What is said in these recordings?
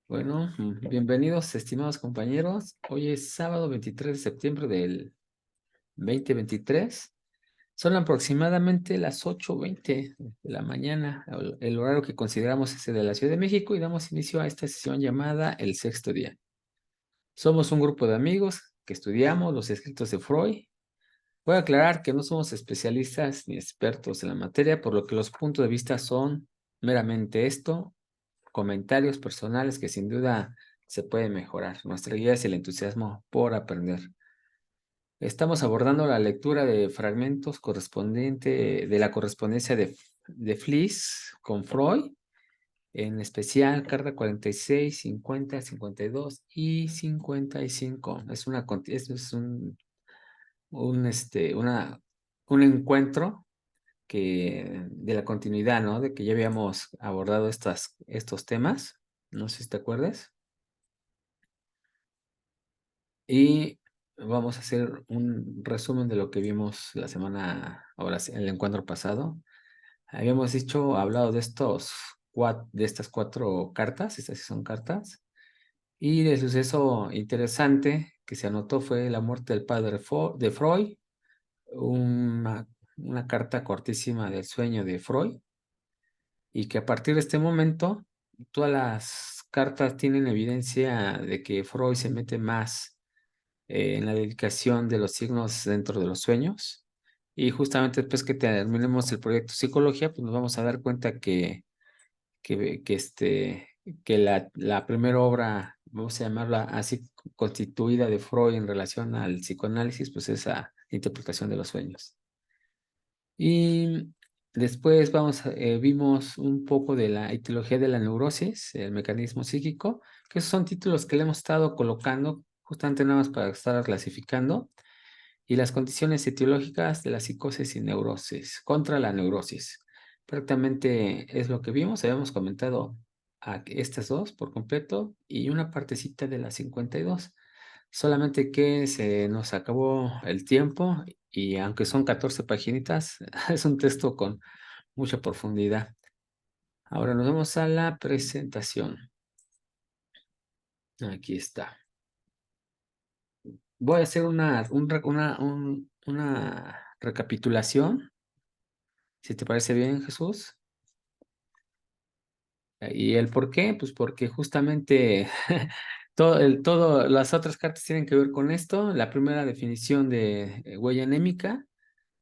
Bueno, bienvenidos, estimados compañeros. Hoy es sábado 23 de septiembre del 2023. Son aproximadamente las 8:20 de la mañana, el horario que consideramos es el de la Ciudad de México, y damos inicio a esta sesión llamada El Sexto Día. Somos un grupo de amigos que estudiamos los escritos de Freud. Voy a aclarar que no somos especialistas ni expertos en la materia, por lo que los puntos de vista son meramente esto: comentarios personales que sin duda se pueden mejorar. Nuestra guía es el entusiasmo por aprender. Estamos abordando la lectura de fragmentos correspondiente de la correspondencia de Fliess con Freud, en especial carta 46, 50, 52 y 55. Es un encuentro de la continuidad, ¿no? De que ya habíamos abordado estos temas. No sé si te acuerdas. Y vamos a hacer un resumen de lo que vimos la semana, ahora sí, el encuentro pasado. Habíamos hablado de de estas cuatro cartas. Estas sí son cartas. Y el suceso interesante que se anotó fue la muerte del padre de Freud, una, una carta cortísima del sueño de Freud, y que a partir de este momento todas las cartas tienen evidencia de que Freud se mete más en la dedicación de los signos dentro de los sueños. Y justamente después que terminemos el proyecto Psicología, pues nos vamos a dar cuenta que, que, este, que la primera obra, vamos a llamarla así, constituida de Freud en relación al psicoanálisis, pues es esa interpretación de los sueños. Y después vimos un poco de la etiología de la neurosis, el mecanismo psíquico, que esos son títulos que le hemos estado colocando justamente nada más para estar clasificando, y las condiciones etiológicas de la psicosis y neurosis, contra la neurosis. Prácticamente es lo que vimos. Habíamos comentado estas dos por completo y una partecita de la 52. Solamente que se nos acabó el tiempo, y aunque son 14 paginitas, es un texto con mucha profundidad. Ahora nos vamos a la presentación. Aquí está. Voy a hacer una recapitulación, si te parece bien, Jesús. ¿Y el por qué? Pues porque justamente las otras cartas tienen que ver con esto. La primera definición de huella anémica,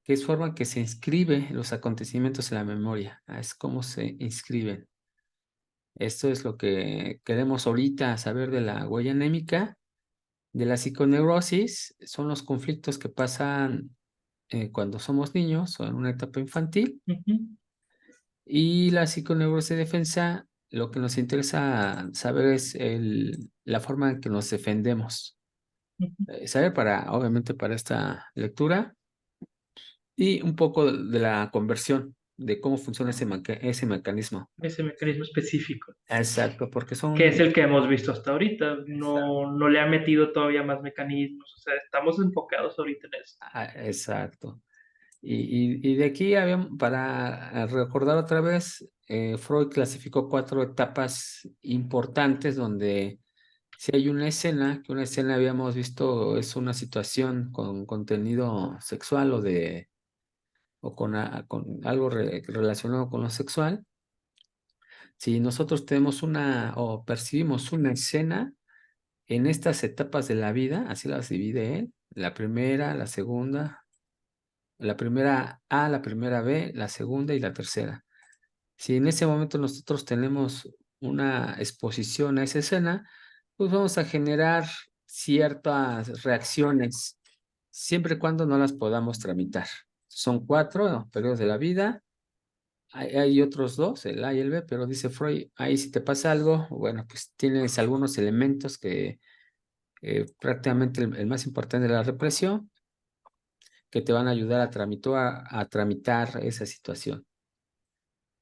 que es forma que se inscribe los acontecimientos en la memoria. Es como se inscriben. Esto es lo que queremos ahorita saber de la huella anémica. De la psiconeurosis, son los conflictos que pasan cuando somos niños o en una etapa infantil. Ujú. Y la psiconeurosis de defensa, lo que nos interesa saber es la forma en que nos defendemos. Ujú. Saber obviamente, para esta lectura, y un poco de la conversión, de cómo funciona ese mecanismo. Ese mecanismo específico, Exacto, porque que es son... el que hemos visto hasta ahorita. Exacto. No le ha metido todavía más mecanismos. O sea, estamos enfocados ahorita en esto. Exacto. Y de aquí para recordar otra vez, Freud clasificó cuatro etapas importantes donde si hay una escena habíamos visto es una situación con contenido sexual o con algo relacionado con lo sexual. Si nosotros tenemos o percibimos una escena en estas etapas de la vida, así las divide él: la primera, la segunda, la primera A, la primera B, la segunda y la tercera. Si en ese momento nosotros tenemos una exposición a esa escena, pues vamos a generar ciertas reacciones, siempre y cuando no las podamos tramitar. Son cuatro periodos de la vida. Hay otros dos, el A y el B, pero dice Freud, ahí si te pasa algo, bueno, pues tienes algunos elementos que prácticamente el más importante de la represión, que te van a ayudar a tramitar esa situación.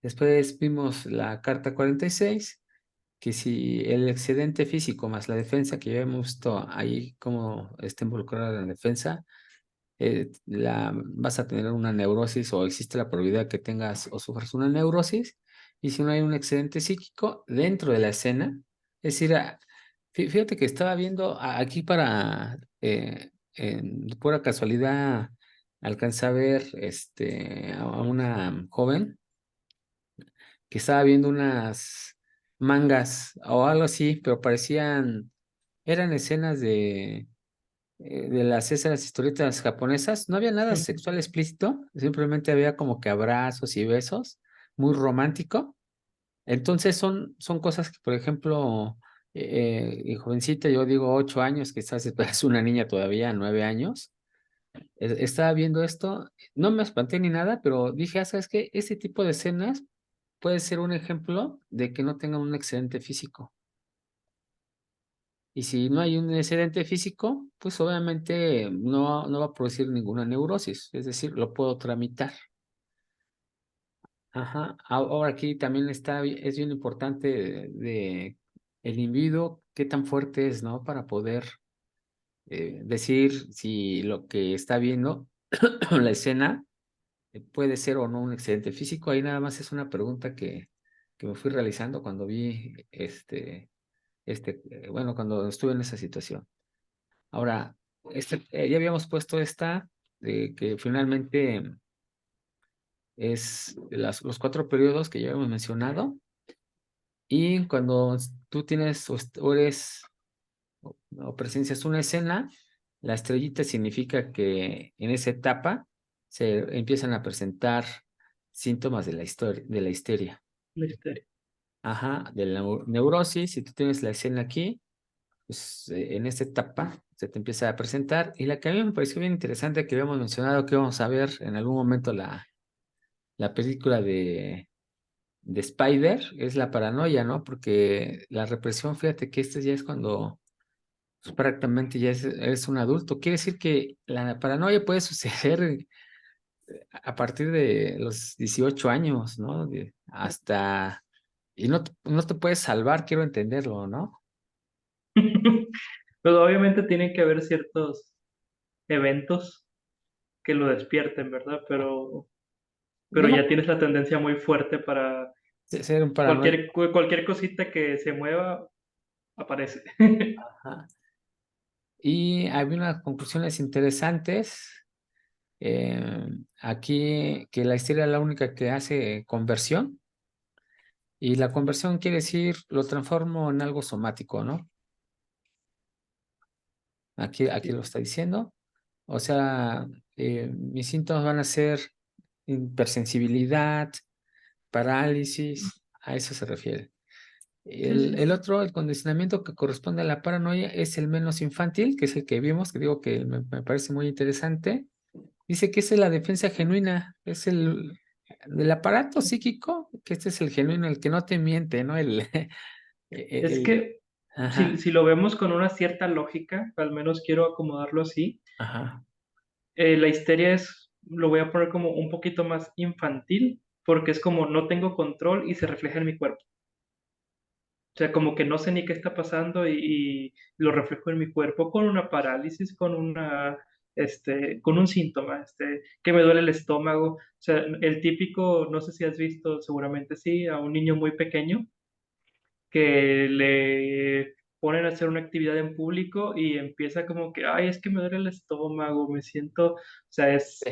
Después vimos la carta 46, que si el excedente físico más la defensa, que ya hemos visto ahí cómo está involucrada la defensa, vas a tener una neurosis, o existe la probabilidad que tengas o sufras una neurosis. Y si no hay un excedente psíquico dentro de la escena, Es decir, fíjate que estaba viendo aquí para, en pura casualidad, alcancé a ver a una joven que estaba viendo unas mangas o algo así, pero parecían, eran escenas de esas historietas japonesas. No había nada Ujú. sexual explícito, simplemente había como que abrazos y besos, muy romántico. Entonces son cosas que, por ejemplo, y jovencita, yo digo 8 años, quizás es una niña todavía, 9 años, estaba viendo esto, no me espanté ni nada, pero dije, ¿sabes qué? Ese tipo de escenas puede ser un ejemplo de que no tengan un excelente físico. Y si no hay un excelente físico, pues obviamente no va a producir ninguna neurosis, es decir, lo puedo tramitar. Ajá. Ahora aquí también es bien importante de el individuo, qué tan fuerte es, ¿no? Para poder decir si lo que está viendo, la escena, puede ser o no un excelente físico. Ahí nada más es una pregunta que me fui realizando cuando vi bueno, cuando estuve en esa situación. Ahora, ya habíamos puesto esta, de que finalmente es los 4 periodos que ya habíamos mencionado. Y cuando tú tienes o eres o presencias una escena, la estrellita significa que en esa etapa se empiezan a presentar síntomas de la histeria. Misterio. Ajá, de la neurosis. Si tú tienes la escena aquí, pues en esta etapa se te empieza a presentar. Y la que a mí me pareció bien interesante que habíamos mencionado que vamos a ver en algún momento la película de Spider es la paranoia, ¿no? Porque la represión, fíjate que este ya es cuando pues, prácticamente ya eres un adulto. Quiere decir que la paranoia puede suceder a partir de los 18 años, ¿no? Hasta... Y no te puedes salvar, quiero entenderlo, ¿no? Pues obviamente tienen que haber ciertos eventos que lo despierten, ¿verdad? Pero No, ya no, tienes la tendencia muy fuerte para ser un paranoico. cualquier cosita que se mueva, aparece. Ajá. Y había unas conclusiones interesantes. Aquí que la histeria es la única que hace conversión. Y la conversión quiere decir lo transformo en algo somático, ¿no? Aquí lo está diciendo. O sea, mis síntomas van a ser hipersensibilidad, parálisis, a eso se refiere. Sí, sí. El otro, el condicionamiento que corresponde a la paranoia es el menos infantil, que es el que vimos, que digo que me parece muy interesante. Dice que esa es la defensa genuina, es el del aparato psíquico, que este es el genuino, el que no te miente, ¿no? Es El- que si, ajá, si lo vemos con una cierta lógica, al menos quiero acomodarlo así, ajá, la histeria es, lo voy a poner como un poquito más infantil, porque es como no tengo control y se refleja en mi cuerpo. O sea, como que no sé ni qué está pasando y lo reflejo en mi cuerpo con una parálisis, con un síntoma, que me duele el estómago. O sea, el típico, no sé si has visto, seguramente sí, a un niño muy pequeño que le ponen a hacer una actividad en público y empieza como que, ay, es que me duele el estómago, me siento, o sea, sí,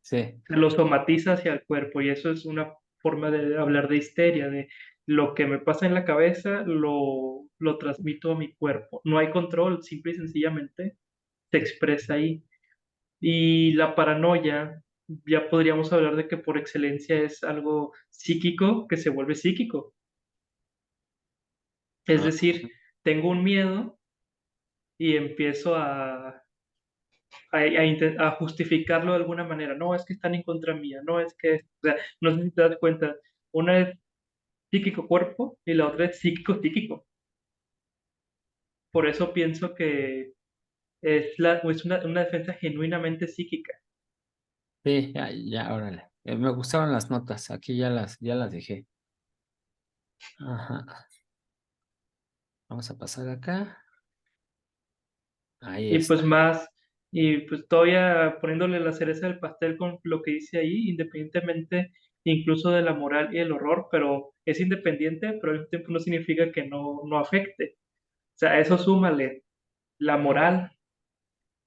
sí, lo somatiza hacia el cuerpo y eso es una forma de hablar de histeria, de lo que me pasa en la cabeza lo transmito a mi cuerpo. No hay control, simple y sencillamente se expresa ahí. Y la paranoia, ya podríamos hablar de que por excelencia es algo psíquico que se vuelve psíquico. Es ah, decir, tengo un miedo y empiezo a justificarlo de alguna manera. No, es que están en contra mía, no es que, o sea, no sé si te das cuenta, una es psíquico cuerpo y la otra es psíquico psíquico. Por eso pienso que es una defensa genuinamente psíquica. sí, ya, ya, órale. Me gustaron las notas, aquí ya las dejé. Ajá, vamos a pasar acá. Ahí Y pues está. más, y pues todavía poniéndole la cereza del pastel con lo que dice ahí, independientemente. incluso de la moral y el horror, pero es independiente, pero al mismo tiempo no significa que no afecte. O sea, eso súmale la moral,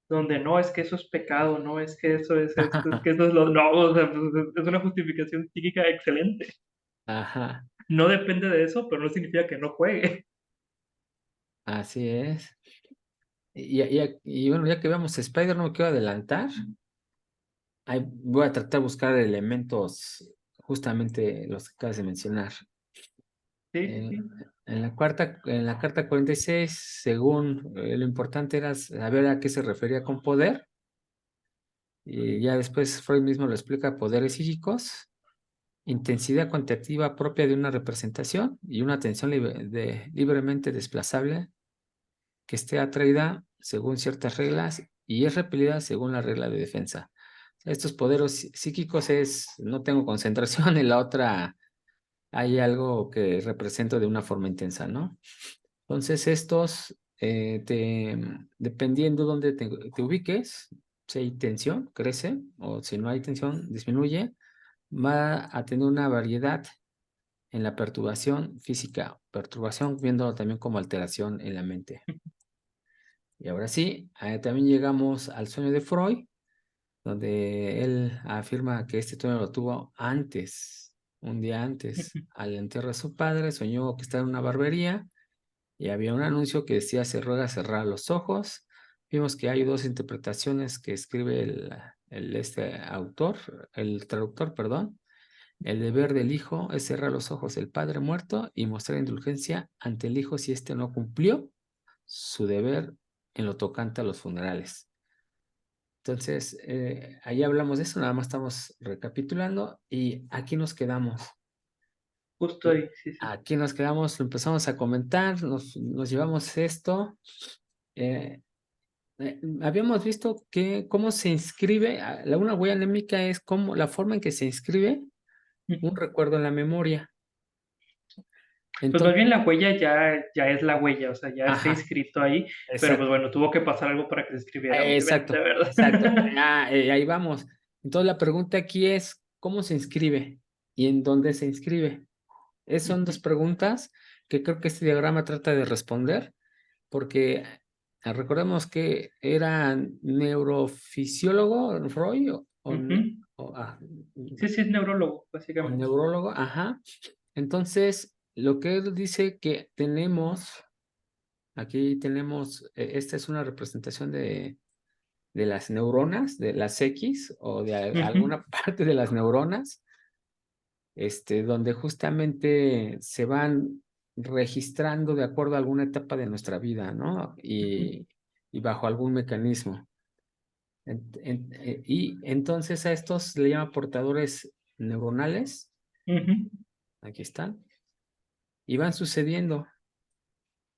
donde no es que eso es pecado, no es que eso es esto, es que eso es lo... No, o sea, pues, es una justificación psíquica excelente. Ajá, No depende de eso, pero no significa que no juegue. así es. Y bueno, ya que vemos Spider, no me quiero adelantar. Ahí voy a tratar de buscar elementos, justamente los que acabas de mencionar. Sí, sí, En, sí. en la carta 46, según lo importante era saber a qué se refería con poder, y ya después Freud mismo lo explica: poderes psíquicos, intensidad cuantitativa propia de una representación y una atención libremente desplazable que esté atraída según ciertas reglas y es repelida según la regla de defensa. Estos poderes psíquicos es: no tengo concentración, en la otra hay algo que represento de una forma intensa, ¿no? Entonces, estos, dependiendo dónde te ubiques, si hay tensión, crece, o si no hay tensión, disminuye, va a tener una variedad en la perturbación física, perturbación viendo también como alteración en la mente. Y ahora sí, también llegamos al sueño de Freud, donde él afirma que este sueño lo tuvo antes, un día antes, al entierro de su padre. Soñó que estaba en una barbería y había un anuncio que decía: se ruega cerrar los ojos. Vimos que hay dos interpretaciones que escribe este autor, el traductor, perdón. El deber del hijo es cerrar los ojos del padre muerto y mostrar indulgencia ante el hijo si éste no cumplió su deber en lo tocante a los funerales. Entonces, ahí hablamos de eso, nada más estamos recapitulando y aquí nos quedamos. Justo ahí, sí, sí. Aquí nos quedamos, lo empezamos a comentar, nos llevamos esto. eh, Habíamos visto que cómo se inscribe, una huella anémica es como la forma en que se inscribe un Ujú. recuerdo en la memoria. Pues más Entonces, bien la huella ya es la huella, o sea, ya está ajá, inscrito ahí, pero pues exacto, bueno, tuvo que pasar algo para que se escribiera, obviamente, exacto, ¿verdad? exacto. Ahí vamos. Entonces, la pregunta aquí es: ¿cómo se inscribe y en dónde se inscribe? Son dos Ujú, preguntas que creo que este diagrama trata de responder, porque recordemos que era neurofisiólogo Freud ujú. o, Sí, sí, es neurólogo, o básicamente. neurólogo, ajá. Entonces, lo que él dice que tenemos, aquí tenemos, esta es una representación de las neuronas, de las X o de Ujú, alguna parte de las neuronas, donde justamente se van registrando de acuerdo a alguna etapa de nuestra vida, ¿no? ujú, Y bajo algún mecanismo. Y entonces a estos le llaman portadores neuronales, ujú. aquí están, y van sucediendo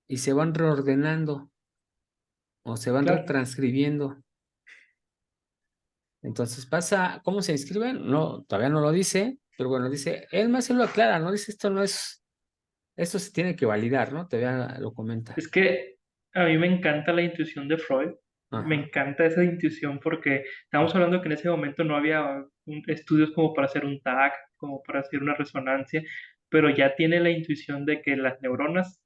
y se van reordenando o se van Claro. retranscribiendo. Entonces pasa, ¿cómo se inscriben? No, todavía no lo dice, pero bueno, dice, él más se lo aclara, ¿no? Dice, esto no es, esto se tiene que validar, ¿no? Todavía lo comenta. Es que a mí me encanta la intuición de Freud, me Ajá. encanta esa intuición porque estamos hablando que en ese momento no había estudios como para hacer un TAC, como para hacer una resonancia, pero ya tiene la intuición de que las neuronas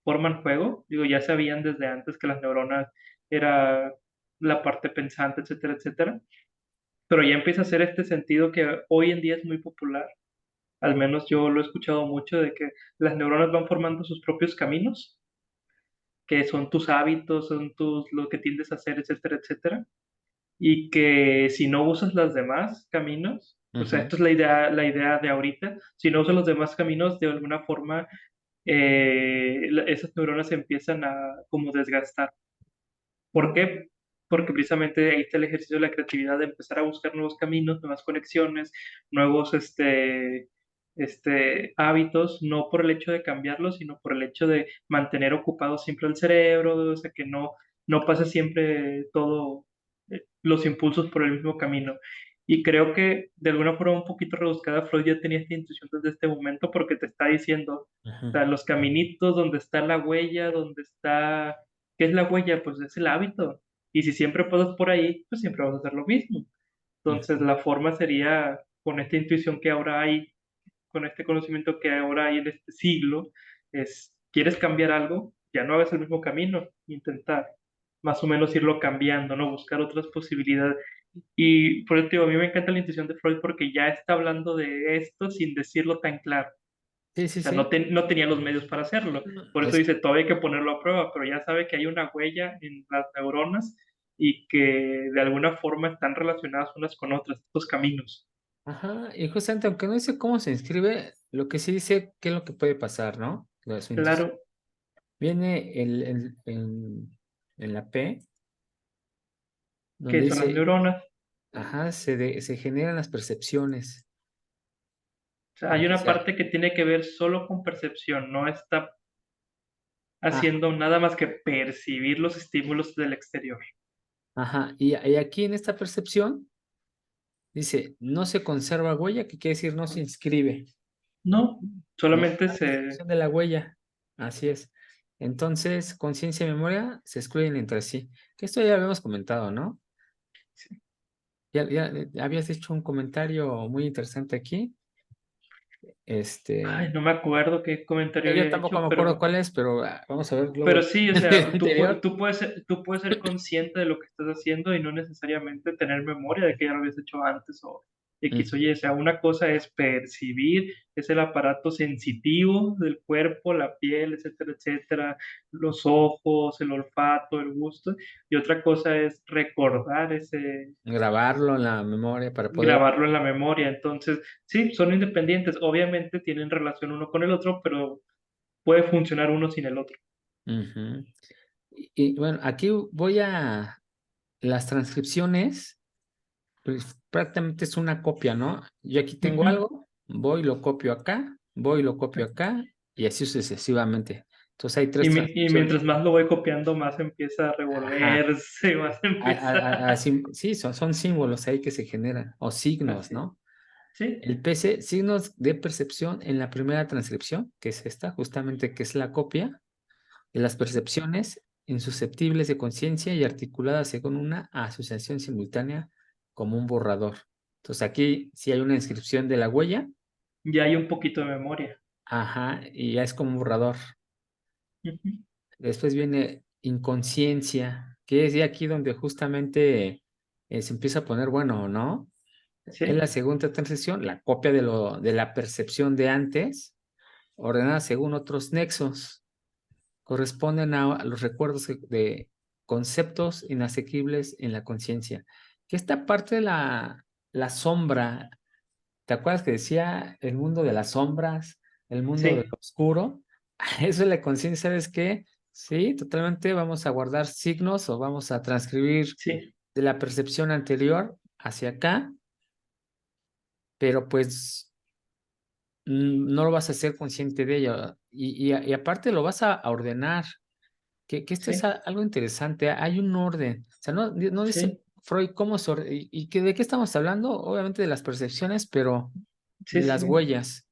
forman juego. Digo, ya sabían desde antes que las neuronas era la parte pensante, etcétera, etcétera, pero ya empieza a hacer este sentido que hoy en día es muy popular. Al menos yo lo he escuchado mucho de que las neuronas van formando sus propios caminos, que son tus hábitos, son lo que tiendes a hacer, etcétera, etcétera, y que si no usas los demás caminos, o sea, Ujú, esto es la idea de ahorita, si no usas los demás caminos, de alguna forma esas neuronas se empiezan a como desgastar. ¿Por qué? Porque precisamente ahí está el ejercicio de la creatividad, de empezar a buscar nuevos caminos, nuevas conexiones, nuevos hábitos, no por el hecho de cambiarlos, sino por el hecho de mantener ocupado siempre el cerebro, o sea, que no pase siempre todo, los impulsos por el mismo camino. Y creo que de alguna forma un poquito rebuscada, Freud ya tenía esta intuición desde este momento porque te está diciendo, o ujú, sea, los caminitos, donde está la huella, donde está... ¿Qué es la huella? Pues es el hábito. Y si siempre pasas por ahí, pues siempre vas a hacer lo mismo. Entonces, ujú. la forma sería con esta intuición que ahora hay, con este conocimiento que ahora hay en este siglo, ¿quieres cambiar algo? Ya no hagas el mismo camino, intentar más o menos irlo cambiando, ¿no? Buscar otras posibilidades. Y por eso te digo, a mí me encanta la intuición de Freud porque ya está hablando de esto sin decirlo tan claro. Sí, O sí, sea, sí. no tenía los medios para hacerlo. Por eso Es, dice, todavía hay que ponerlo a prueba, pero ya sabe que hay una huella en las neuronas y que de alguna forma están relacionadas unas con otras, estos caminos. ajá, y justamente aunque no dice cómo se inscribe, lo que sí dice qué es lo que puede pasar, ¿no? De su intuición. Claro Viene en la P, que donde son las dice, neuronas. ajá, se generan las percepciones. O sea, hay Aquí una sea, parte que tiene que ver solo con percepción, no está ah, haciendo nada más que percibir los estímulos del exterior. ajá, y aquí en esta percepción dice, no se conserva huella, que quiere decir no se inscribe. No, No hay solamente una transcripción de la huella. Así es. Entonces, conciencia y memoria se excluyen entre sí. Que esto ya lo habíamos comentado, ¿no? Ya habías hecho un comentario muy interesante aquí. ay, Este, no me acuerdo qué comentario yo había tampoco hecho, me acuerdo cuál es, pero vamos a ver luego pero el sí, o el sea, anterior. tú puedes ser consciente de lo que estás haciendo y no necesariamente tener memoria de que ya lo habías hecho antes o X o Ujú. Y. O sea, una cosa es percibir, es el aparato sensitivo del cuerpo, la piel, etcétera, etcétera, los ojos, el olfato, el gusto, y otra cosa es recordar ese, Grabarlo en la memoria para poder. grabarlo en la memoria. Entonces, sí, son independientes. Obviamente tienen relación uno con el otro, pero puede funcionar uno sin el otro. Ujú. Y bueno, aquí voy a las transcripciones. Pues prácticamente es una copia, ¿no? Yo aquí tengo Ujú. algo, voy, lo copio acá, voy, lo copio acá, y así sucesivamente. Entonces hay tres Y transcripciones. mientras más lo voy copiando, más empieza a Ajá. revolverse, más empieza Sí, son símbolos ahí que se generan, o signos, así. ¿no? Sí, El PC, signos de percepción en la primera transcripción, que es esta, justamente que es la copia de las percepciones insusceptibles de conciencia y articuladas según una asociación simultánea como un borrador. Entonces aquí sí hay una inscripción de la huella, ya hay un poquito de memoria. ajá, y ya es como un borrador. Ujú. Después viene inconsciencia, que es ya aquí donde justamente se empieza a poner bueno, ¿no? Es la Sí, segunda transición, la copia de la percepción de antes, ordenada según otros nexos. Corresponden a los recuerdos de conceptos inasequibles en la conciencia. Que esta parte de la sombra, ¿te acuerdas que decía el mundo de las sombras, el mundo de sí, lo oscuro? Eso es la conciencia, ¿sabes qué? Sí, totalmente vamos a guardar signos o vamos a transcribir sí, de la percepción anterior hacia acá, pero pues no lo vas a ser consciente de ello. Y aparte lo vas a ordenar. Que esto es sí, algo interesante, hay un orden. O sea, no dice sí, Freud cómo se y que de qué estamos hablando, obviamente de las percepciones, pero sí, de sí, las huellas.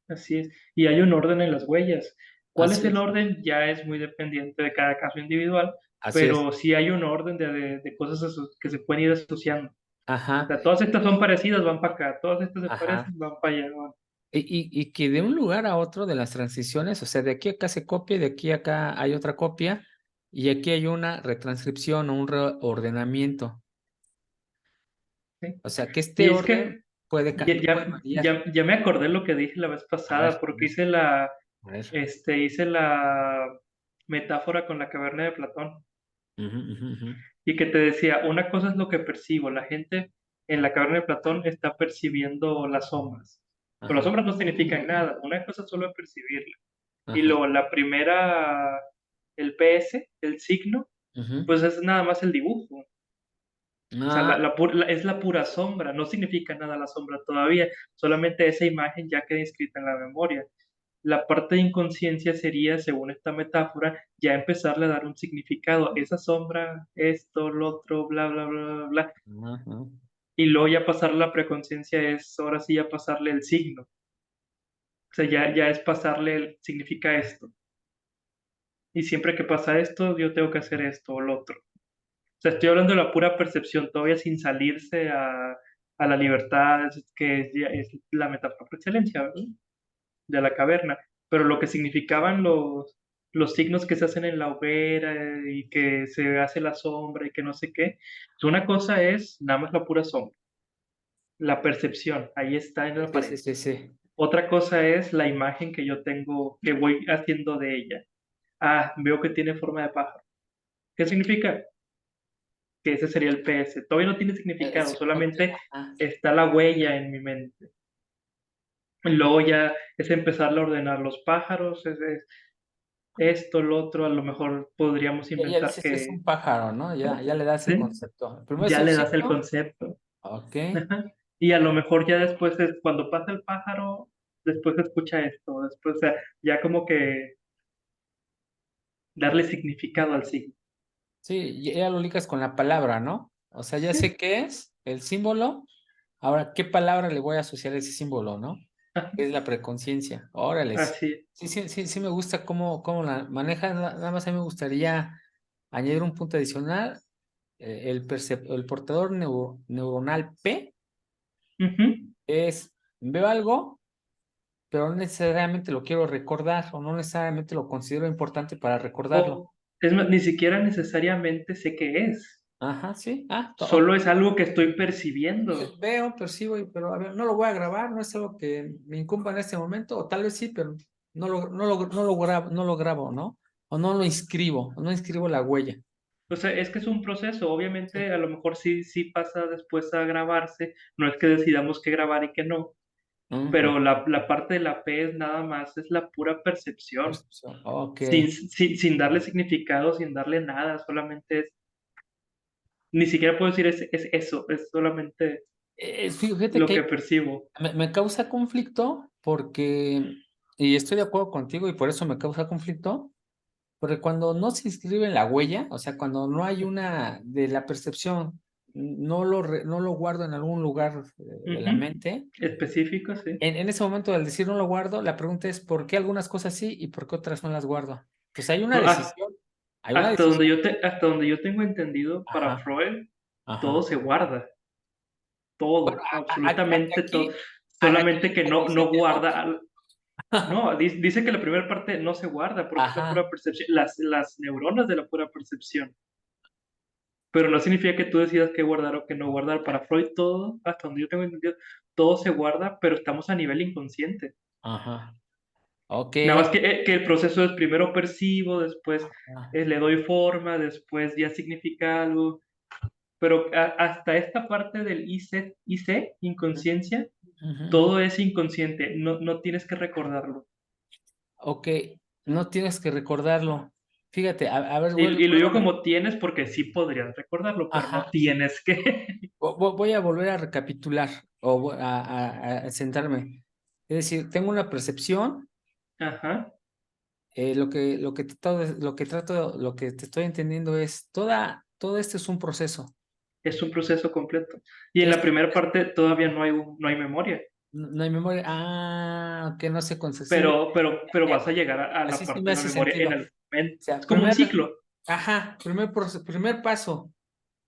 así es. Y hay un orden en las huellas. ¿Cuál es Así el es. orden? Ya es muy dependiente de cada caso individual, Así es. pero sí hay un orden de cosas que se pueden ir asociando. O Ajá, sea, todas estas son parecidas, van para acá, todas estas se ajá. parecen, van para allá. Y que de un lugar a otro de las transiciones, o sea, de aquí a acá se copia, de aquí a acá hay otra copia, y aquí hay una retranscripción o un reordenamiento. ¿Sí? O sea, que este Y es orden que puede variar. ya me acordé lo que dije la vez A ver, pasada, a porque ver, a ver. hice la metáfora con la caverna de Platón, Ujú, ujú, ujú. y que te decía, una cosa es lo que percibo, la gente en la caverna de Platón está percibiendo las sombras, pero las Ajá, sombras no significan nada, una cosa solo es percibirlas. Y ajá. luego la primera, el PS, el signo, Ujú. pues es nada más el dibujo. O sea, Ah, es la pura sombra, no significa nada la sombra todavía, solamente esa imagen ya queda inscrita en la memoria. La parte de inconsciencia sería, según esta metáfora, ya empezarle a dar un significado. Esa sombra, esto, lo otro, bla, bla, bla, bla, bla. ajá. Y luego ya pasarle la preconciencia es, ahora sí, ya pasarle el signo. O sea, ya es pasarle el, significa esto. Y siempre que pasa esto, yo tengo que hacer esto o lo otro. O sea, estoy hablando de la pura percepción, todavía sin salirse a a la libertad, que es la metáfora por excelencia, ¿verdad? De la caverna, pero lo que significaban los signos que se hacen en la hoguera y que se hace la sombra y que no sé qué, una cosa es nada más la pura sombra, la percepción, ahí está en la Sí, sí, pared. sí, sí. Otra cosa es la imagen que yo tengo, que voy haciendo de ella. Ah, veo que tiene forma de pájaro. ¿Qué significa? Que ese sería el PS. Todavía no tiene significado, Sí, ok, solamente ajá. está la huella en mi mente. Y luego ya es empezar a ordenar los pájaros, es esto, lo otro, a lo mejor podríamos Ya inventar dices que es que un pájaro, ¿no? Ya le das el sí, concepto. Primero es ya un le das el signo, concepto. ok. Ajá. Y a lo mejor ya después es cuando pasa el pájaro, después se escucha esto, después, o sea, ya como que darle significado al signo. Sí, ya lo ligas con la palabra, ¿no? O sea, ya sé Sí, qué es el símbolo. Ahora, ¿qué palabra le voy a asociar a ese símbolo, no? ajá, Es la preconciencia. Órale. así. Sí, sí, sí, sí me gusta cómo la maneja. Nada más a mí me gustaría añadir un punto adicional. El portador neuronal P Ujú. es, veo algo, pero no necesariamente lo quiero recordar o no necesariamente lo considero importante para recordarlo. O es más, ni siquiera necesariamente sé qué es, Ajá, sí. Ok. solo es algo que estoy percibiendo. Veo, percibo, pero a ver, no lo voy a grabar, no es algo que me incumba en este momento, o tal vez sí, pero no lo grabo, ¿no? O no lo inscribo, o no inscribo la huella. O sea, es que es un proceso, Sí. obviamente a lo mejor sí pasa después a grabarse, no es que decidamos qué grabar y qué no, Ujú. pero la parte de la P es nada más, es la pura percepción, Percepción. Ok. sin darle significado, sin darle nada, solamente es, ni siquiera puedo decir es eso, es solamente Fíjate lo que que percibo. me causa conflicto porque, y estoy de acuerdo contigo y por eso me causa conflicto, porque cuando no se inscribe en la huella, o sea, cuando no hay una de la percepción, no lo guardo en algún lugar de la Ujú. mente. Específico, sí. En ese momento, al decir no lo guardo, la pregunta es ¿por qué algunas cosas sí y por qué otras no las guardo? Pues hay una No, decisión, hay una decisión. hasta donde yo tengo entendido, para Ajá, Freud, todo ajá. se guarda, Bueno, todo, absolutamente todo, aquí, solamente que aquí dice no que no. guarda no, dice que la primera parte no se guarda porque es la Ajá, pura percepción, las neuronas de la pura percepción, pero no significa que tú decidas qué guardar o qué no guardar. Para Freud todo, hasta donde yo tengo entendido, todo se guarda, pero estamos a nivel inconsciente. ajá. Ok. Nada más que el proceso es primero percibo, después Ah, le doy forma, después ya significa algo, pero hasta esta parte del IC, ujú, inconsciencia, ujú, ujú. todo es inconsciente, no tienes que recordarlo. Ok, no tienes que recordarlo. Fíjate, a ver, Y lo vuelvo digo como tienes porque sí podrías recordarlo, pero no ajá, tienes que. voy a volver a recapitular o a centrarme. Es decir, tengo una percepción. Ajá, Lo que te estoy entendiendo es todo esto es un proceso. es un proceso completo. Y en la Este, primera parte todavía no hay memoria, no hay memoria. Que no se sí, pero vas a llegar a la así sí parte me de la hace memoria en sentido. O el momento. Es sea, como un ciclo, primer paso,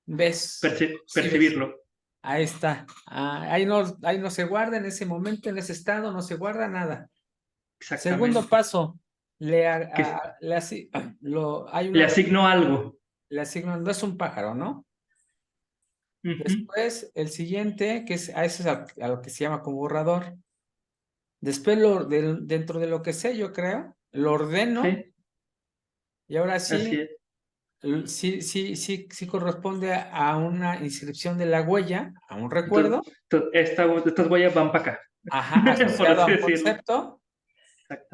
ves, sí ves. percibirlo. Ahí está. Ahí no se guarda en ese momento, en ese estado, no se guarda nada. Segundo Exactamente. paso, Que hay le una, asigno algo. le asigno, no es un pájaro, ¿no? Ujú, Después, el siguiente, que es a eso es a lo que se llama como borrador. Después, dentro de lo que sé, yo creo, lo ordeno sí, y ahora así sí, es. sí corresponde a una inscripción de la huella, a un recuerdo, Estas huellas van para acá, ajá, por asociado a así un decirlo. concepto,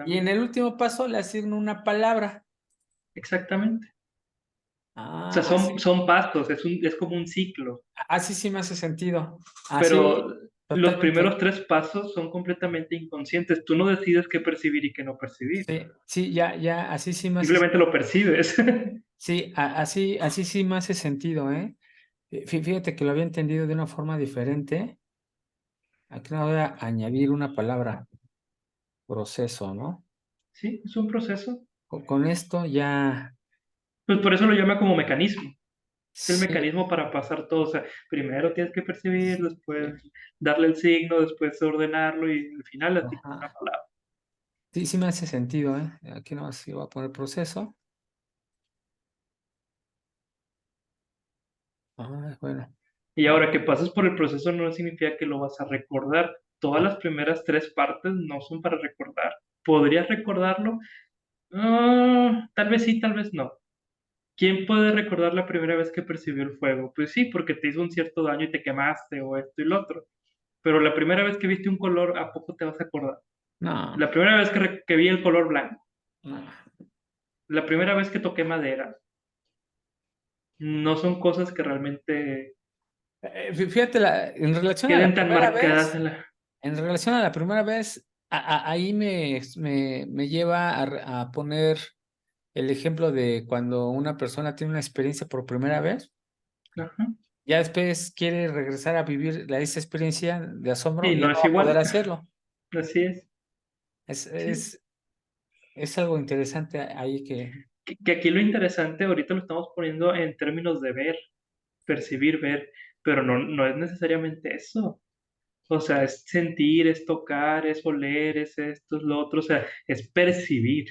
y en Exactamente, el último paso le asigno una palabra. exactamente. O sea, Así, son pasos, es como un ciclo. así sí me hace sentido. Así, Pero los totalmente. primeros 3 pasos son completamente inconscientes. Tú no decides qué percibir y qué no percibir. Sí, sí, así sí me hace. Simplemente lo percibes. Sí, así sí me hace sentido, ¿eh? Fíjate que lo había entendido de una forma diferente. Aquí no voy a añadir una palabra, proceso, ¿no? Sí, es un proceso. Con esto ya, Pues por eso lo llama como mecanismo. Es el Sí, mecanismo para pasar todo. O sea, primero tienes que percibir, sí, después darle el signo, después ordenarlo y al final así como una ajá. palabra. Sí, sí me hace sentido, ¿eh? Aquí no se va a poner proceso. Ah, bueno. Y Ah, ahora que pases por el proceso no significa que lo vas a recordar. Todas ah, las primeras tres partes no son para recordar. ¿Podrías recordarlo? Ah, tal vez sí, tal vez no. ¿Quién puede recordar la primera vez que percibió el fuego? Pues sí, porque te hizo un cierto daño y te quemaste o esto y lo otro. Pero la primera vez que viste un color, ¿a poco te vas a acordar? no, La primera vez que vi el color blanco, no. la primera vez que toqué madera, no son cosas que realmente Fíjate, en relación a la queden tan primera marcadas vez, en la... en relación a la primera vez, ahí me lleva a poner el ejemplo de cuando una persona tiene una experiencia por primera vez, Ajá. ya después quiere regresar a vivir esa experiencia de asombro Sí, y ya no no es va a poder igual. hacerlo. Así es. Es, Sí. es, es algo interesante ahí que... Que aquí lo interesante, ahorita lo estamos poniendo en términos de ver, percibir, ver, pero no, no es necesariamente eso. O sea, es sentir, es tocar, es oler, es esto, es lo otro, o sea, es percibir.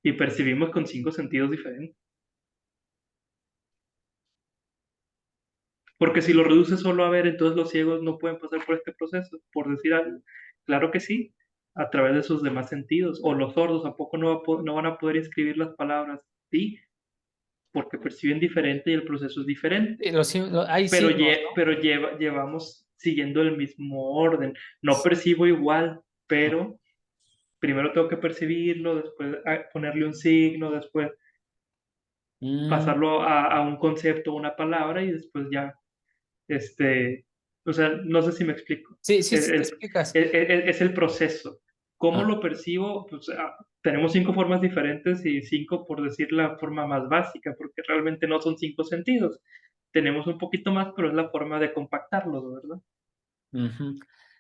Y percibimos con cinco sentidos diferentes. Porque si lo reduces solo a ver, entonces los ciegos no pueden pasar por este proceso, por decir algo. Claro que sí, a través de sus demás sentidos. O los sordos, ¿a poco no van a poder escribir las palabras? Sí, porque perciben diferente y el proceso es diferente. Hay Pero, signos, ¿no? llevamos siguiendo el mismo orden. No percibo igual, pero primero tengo que percibirlo, después ponerle un signo, después Mm, pasarlo a un concepto, una palabra y después ya, este, o sea, no sé si me explico. sí, sí, El- sí te el- explicas. es el proceso. ¿Cómo Ah, lo percibo? Pues tenemos cinco formas diferentes y cinco por decir la forma más básica, porque realmente no son cinco sentidos. Tenemos un poquito más, pero es la forma de compactarlos, ¿verdad? ujú.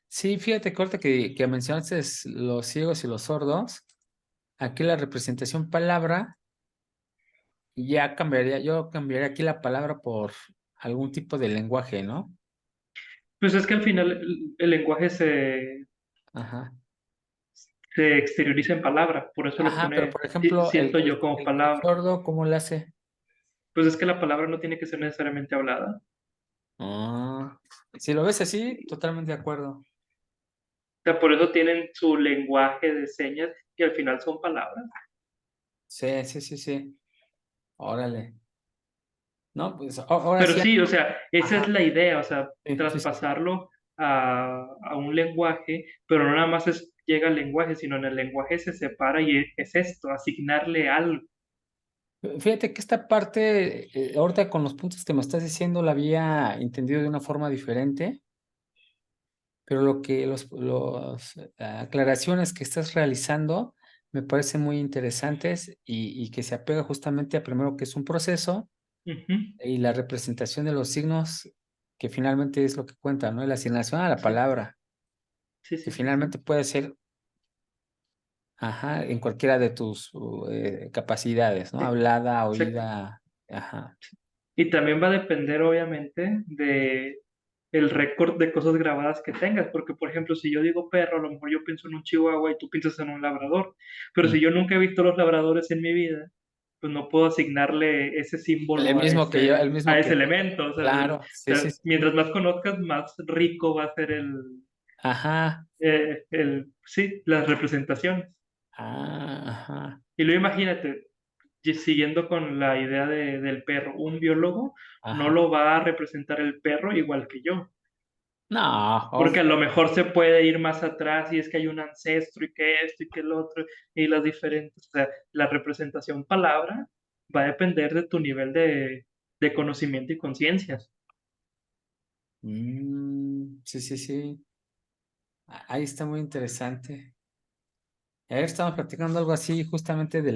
Sí, fíjate, corta que mencionaste los ciegos y los sordos. Aquí la representación palabra ya cambiaría, yo cambiaría aquí la palabra por algún tipo de lenguaje, ¿no? Pues es que al final el lenguaje Ajá. se exterioriza en palabra, por eso lo Ajá, pero pone, por ejemplo, siento yo como el palabra. sordo, ¿cómo le hace? Pues es que la palabra no tiene que ser necesariamente hablada. Ah, si lo ves así, totalmente de acuerdo. O sea, por eso tienen su lenguaje de señas y al final son palabras. Sí, sí, sí, sí. Órale. No, pues ahora Pero sí. sí, o sea, esa es Ajá. la idea, o sea, Sí, sí, sí, sí. traspasarlo a un lenguaje, pero no nada más llega al lenguaje, sino en el lenguaje se separa y es esto, asignarle algo. Fíjate que esta parte, ahorita con los puntos que me estás diciendo, la había entendido de una forma diferente, pero lo que los aclaraciones que estás realizando me parecen muy interesantes y que se apega justamente a primero que es un proceso Ujú. y la representación de los signos, que finalmente es lo que cuenta, ¿no? Y la asignación a la Sí, palabra, sí, que sí, sí, sí. finalmente puede ser, ajá, en cualquiera de tus capacidades, ¿no? Sí, Hablada, exacto. oída, ajá. Y también va a depender, obviamente, de el récord de cosas grabadas que tengas, porque, por ejemplo, si yo digo perro, a lo mejor yo pienso en un chihuahua y tú piensas en un labrador, pero Mm. si yo nunca he visto los labradores en mi vida, pues no puedo asignarle ese símbolo El a mismo que ese tú, elemento, claro, o sí, sí, sea, sí. mientras más conozcas, más rico va a ser Ajá, sí, las representaciones. ajá. Y luego imagínate, y siguiendo con la idea del perro, un biólogo no Ajá. lo va a representar el perro igual que yo, No, porque a lo mejor se puede ir más atrás y es que hay un ancestro y que esto y que el otro y las diferentes, o sea, la representación palabra va a depender de tu nivel de conocimiento y conciencias. sí, sí, sí. Ahí está muy interesante. Ayer estábamos platicando algo así justamente de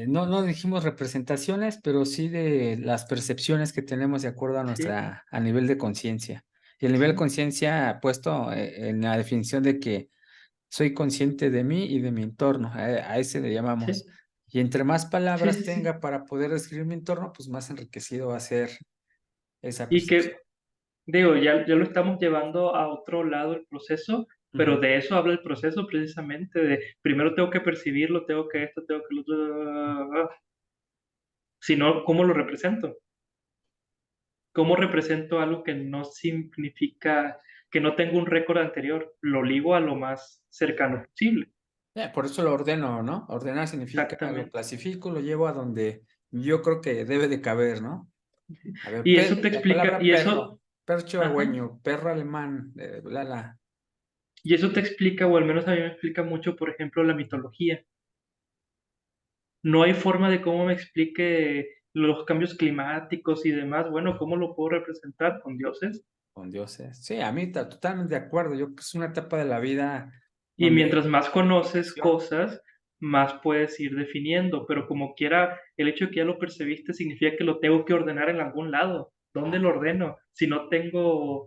no, no dijimos representaciones, pero sí de las percepciones que tenemos de acuerdo a Sí, a nivel de conciencia. Y el nivel de sí, conciencia puesto en la definición de que soy consciente de mí y de mi entorno. A ese le sí. llamamos. Y entre más Sí, palabras sí, sí. tenga para poder describir mi entorno, pues más enriquecido va a ser esa Y percepción. que, digo, ya lo estamos llevando a otro lado el proceso, pero Ujú. de eso habla el proceso precisamente, de primero tengo que percibirlo, tengo que esto, tengo que lo otro, si no, ¿cómo lo represento? ¿Cómo represento algo que no significa, que no tengo un récord anterior? Lo ligo a lo más cercano posible. Por eso lo ordeno, ¿no? Ordenar significa lo Exactamente. clasifico, lo llevo a donde yo creo que debe de caber, ¿no? A ver, Y eso te la explica, palabra perro, perro ajá, chihuahueño, perro alemán, y eso te explica, o al menos a mí me explica mucho, por ejemplo, la mitología. No hay forma de cómo me explique los cambios climáticos y demás. Bueno, ¿cómo lo puedo representar con dioses? con dioses. Sí, a mí totalmente de acuerdo. Yo creo que es una etapa de la vida Y donde mientras más conoces cosas, más puedes ir definiendo, pero como quiera, el hecho de que ya lo percibiste significa que lo tengo que ordenar en algún lado. ¿Dónde ah, lo ordeno? Si no tengo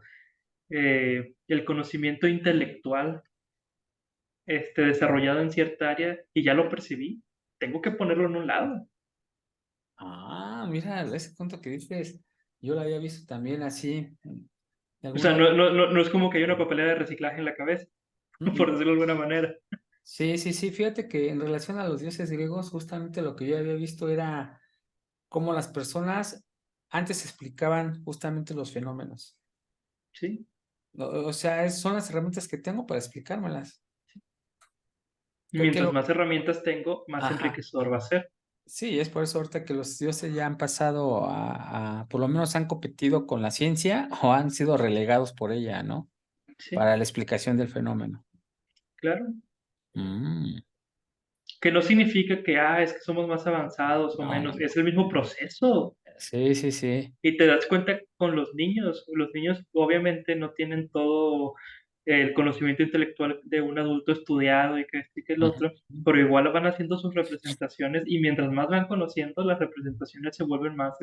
el conocimiento intelectual desarrollado en cierta área y ya lo percibí, tengo que ponerlo en un lado. mira, ese punto que dices, yo lo había visto también así, de O algún sea, lado. no es como que hay una papelera de reciclaje en la cabeza, Mm, por mm. decirlo de alguna manera. Sí, sí, sí, fíjate que en relación a los dioses griegos, justamente lo que yo había visto era cómo las personas antes explicaban justamente los fenómenos. Sí. O sea, son las herramientas que tengo para explicármelas. Y Que mientras lo, más herramientas tengo, más ajá. enriquecedor va a ser. Sí, es por eso ahorita que los dioses ya han pasado por lo menos han competido con la ciencia o han sido relegados por ella, ¿no? Sí, Para la explicación del fenómeno. claro. Mm, Que no significa que, es que somos más avanzados o no, no, menos, no. es el mismo proceso. Sí, sí, sí. Y te das cuenta con los niños obviamente no tienen todo el conocimiento intelectual de un adulto estudiado y que esto y que el Ujú. otro, pero igual van haciendo sus representaciones y mientras más van conociendo, las representaciones se vuelven más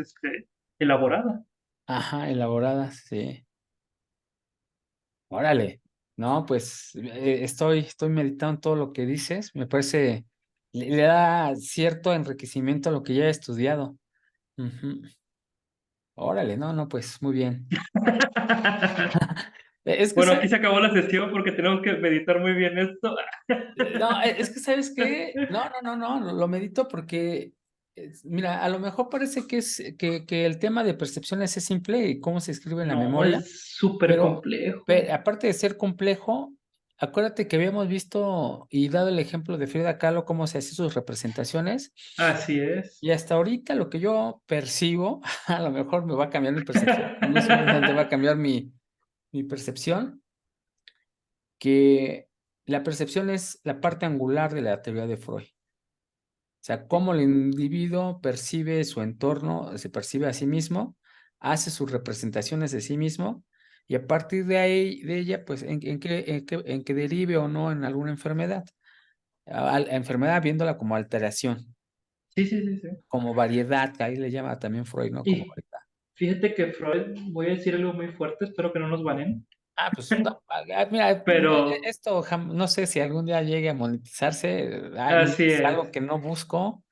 elaboradas. Ajá, elaboradas, sí. Órale. No, pues estoy meditando en todo lo que dices. Me parece, le da cierto enriquecimiento a lo que ya he estudiado. Ujú. Órale, no, no, pues muy bien. Es que, Bueno, aquí se acabó la sesión porque tenemos que meditar muy bien esto. no, es que, ¿sabes qué? No, no, no, no, lo medito porque, mira, a lo mejor parece que que el tema de percepciones es simple y cómo se escribe en la No, memoria, es súper pero complejo. aparte de ser complejo, acuérdate que habíamos visto y dado el ejemplo de Frida Kahlo, cómo se hacía sus representaciones, Así es. y hasta ahorita lo que yo percibo, a lo mejor me va a cambiar mi percepción, muy seguramente va a cambiar mi percepción, que la percepción es la parte angular de la teoría de Freud. O sea, cómo el individuo percibe su entorno, se percibe a sí mismo, hace sus representaciones de sí mismo, y a partir de ahí, de ella, pues, en que derive o no en alguna enfermedad. Enfermedad viéndola como alteración, Sí, sí, sí, sí. como variedad, que ahí le llama también Freud, ¿no? Como Y variedad. fíjate que Freud, voy a decir algo muy fuerte, espero que no nos banen, Pues, no, mira, pero esto no sé si algún día llegue a monetizarse, así es algo es, que no busco.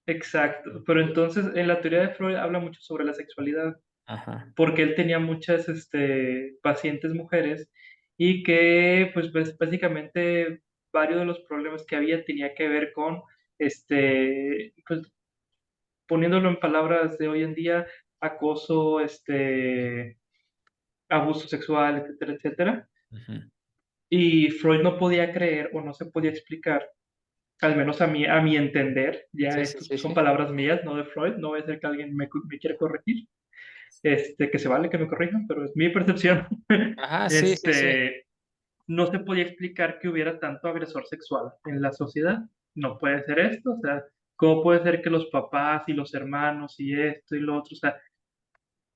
exacto. Pero entonces en la teoría de Freud habla mucho sobre la sexualidad, Ajá. porque él tenía muchas pacientes mujeres y que pues básicamente varios de los problemas que había tenía que ver con, pues poniéndolo en palabras de hoy en día, acoso, abuso sexual, etcétera, etcétera. Ujú. Y Freud no podía creer o no se podía explicar, al menos a mi entender, ya Sí, sí, estas sí, son sí. palabras mías, no de Freud, no voy a ser que alguien me quiera corregir, que se vale que me corrijan, pero es mi percepción. Ajá, sí, sí, sí. este, no se podía explicar que hubiera tanto agresor sexual en la sociedad. No puede ser esto, o sea, ¿cómo puede ser que los papás y los hermanos y esto y lo otro, o sea,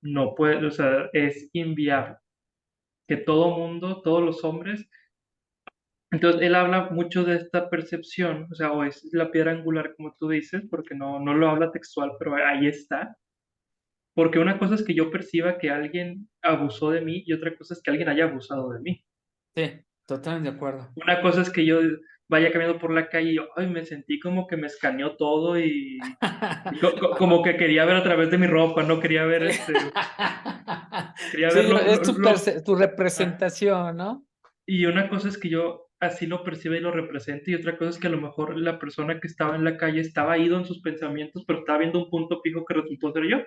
no puede, o sea, es inviable que todo mundo, todos los hombres. Entonces, él habla mucho de esta percepción, o sea, o es la piedra angular, como tú dices, porque no lo habla textual, pero ahí está. Porque una cosa es que yo perciba que alguien abusó de mí y otra cosa es que alguien haya abusado de mí. Sí, totalmente de acuerdo. Una cosa es que yo vaya caminando por la calle y ay, me sentí como que me escaneó todo y como que quería ver a través de mi ropa, no quería ver quería ver Sí, es tu tu ah, representación, ¿no? y una cosa es que yo así lo perciba y lo represente, y otra cosa es que a lo mejor la persona que estaba en la calle estaba ido en sus pensamientos, pero estaba viendo un punto fijo que resultó ser yo,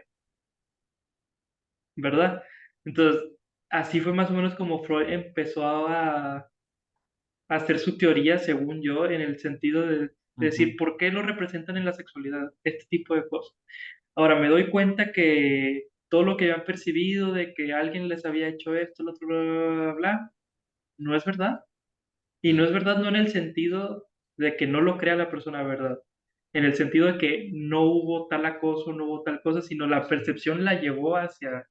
¿verdad? Entonces, así fue más o menos como Freud empezó a hacer su teoría, según yo, en el sentido de Ujú. decir, ¿por qué lo representan en la sexualidad? Este tipo de cosas. Ahora me doy cuenta que todo lo que habían percibido de que alguien les había hecho esto, lo otro, bla, bla, bla, bla, no es verdad. Y no es verdad no en el sentido de que no lo crea la persona, ¿verdad? En el sentido de que no hubo tal acoso, no hubo tal cosa, sino la percepción la llevó hacia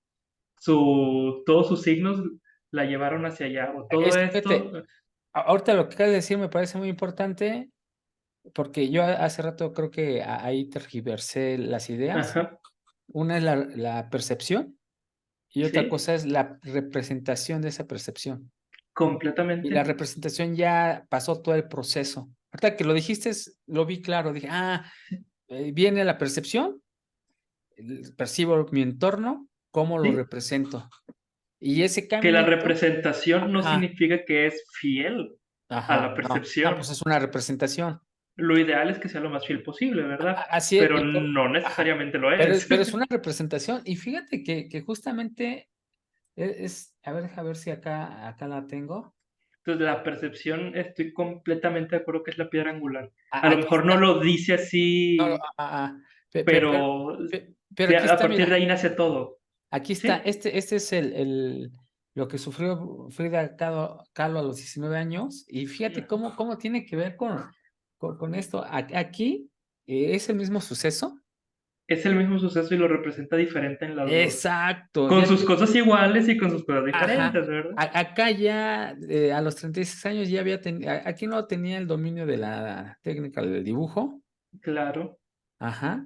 todos sus signos la llevaron hacia allá. O todo Es que esto, fíjate, ahorita lo que acabas de decir me parece muy importante, porque yo hace rato creo que ahí tergiversé las ideas. ajá, Una es la percepción y otra sí, cosa es la representación de esa percepción. Y la completamente. representación ya pasó todo el proceso. Ahorita que lo dijiste, lo vi claro, dije: "Ah, viene la percepción, percibo mi entorno, ¿cómo lo Sí, represento?". Y ese que la caminito representación no ajá, significa que es fiel a ajá, la no, no, pues percepción. es una representación. Lo ideal es que sea lo más fiel posible, ¿verdad? Así es, Pero no ajá, necesariamente lo es. pero es una representación. Y fíjate que justamente a ver, deja ver si acá la tengo. Entonces, la percepción, estoy completamente de acuerdo que es la piedra angular. A lo Aquí mejor no está. lo dice No, así, pero pero aquí a está, partir de mira, ahí nace todo. aquí está. Sí, Este es lo que sufrió Frida Kahlo a los 19 años, y fíjate cómo tiene que ver con esto. Aquí, es el mismo suceso. es el mismo suceso y lo representa diferente en las dos. Exacto, Con ya sus cosas iguales y con sus cosas ajá. diferentes, ¿verdad? Acá ya, a los 36 años ya había aquí no tenía el dominio de la técnica del dibujo. Claro. Ajá.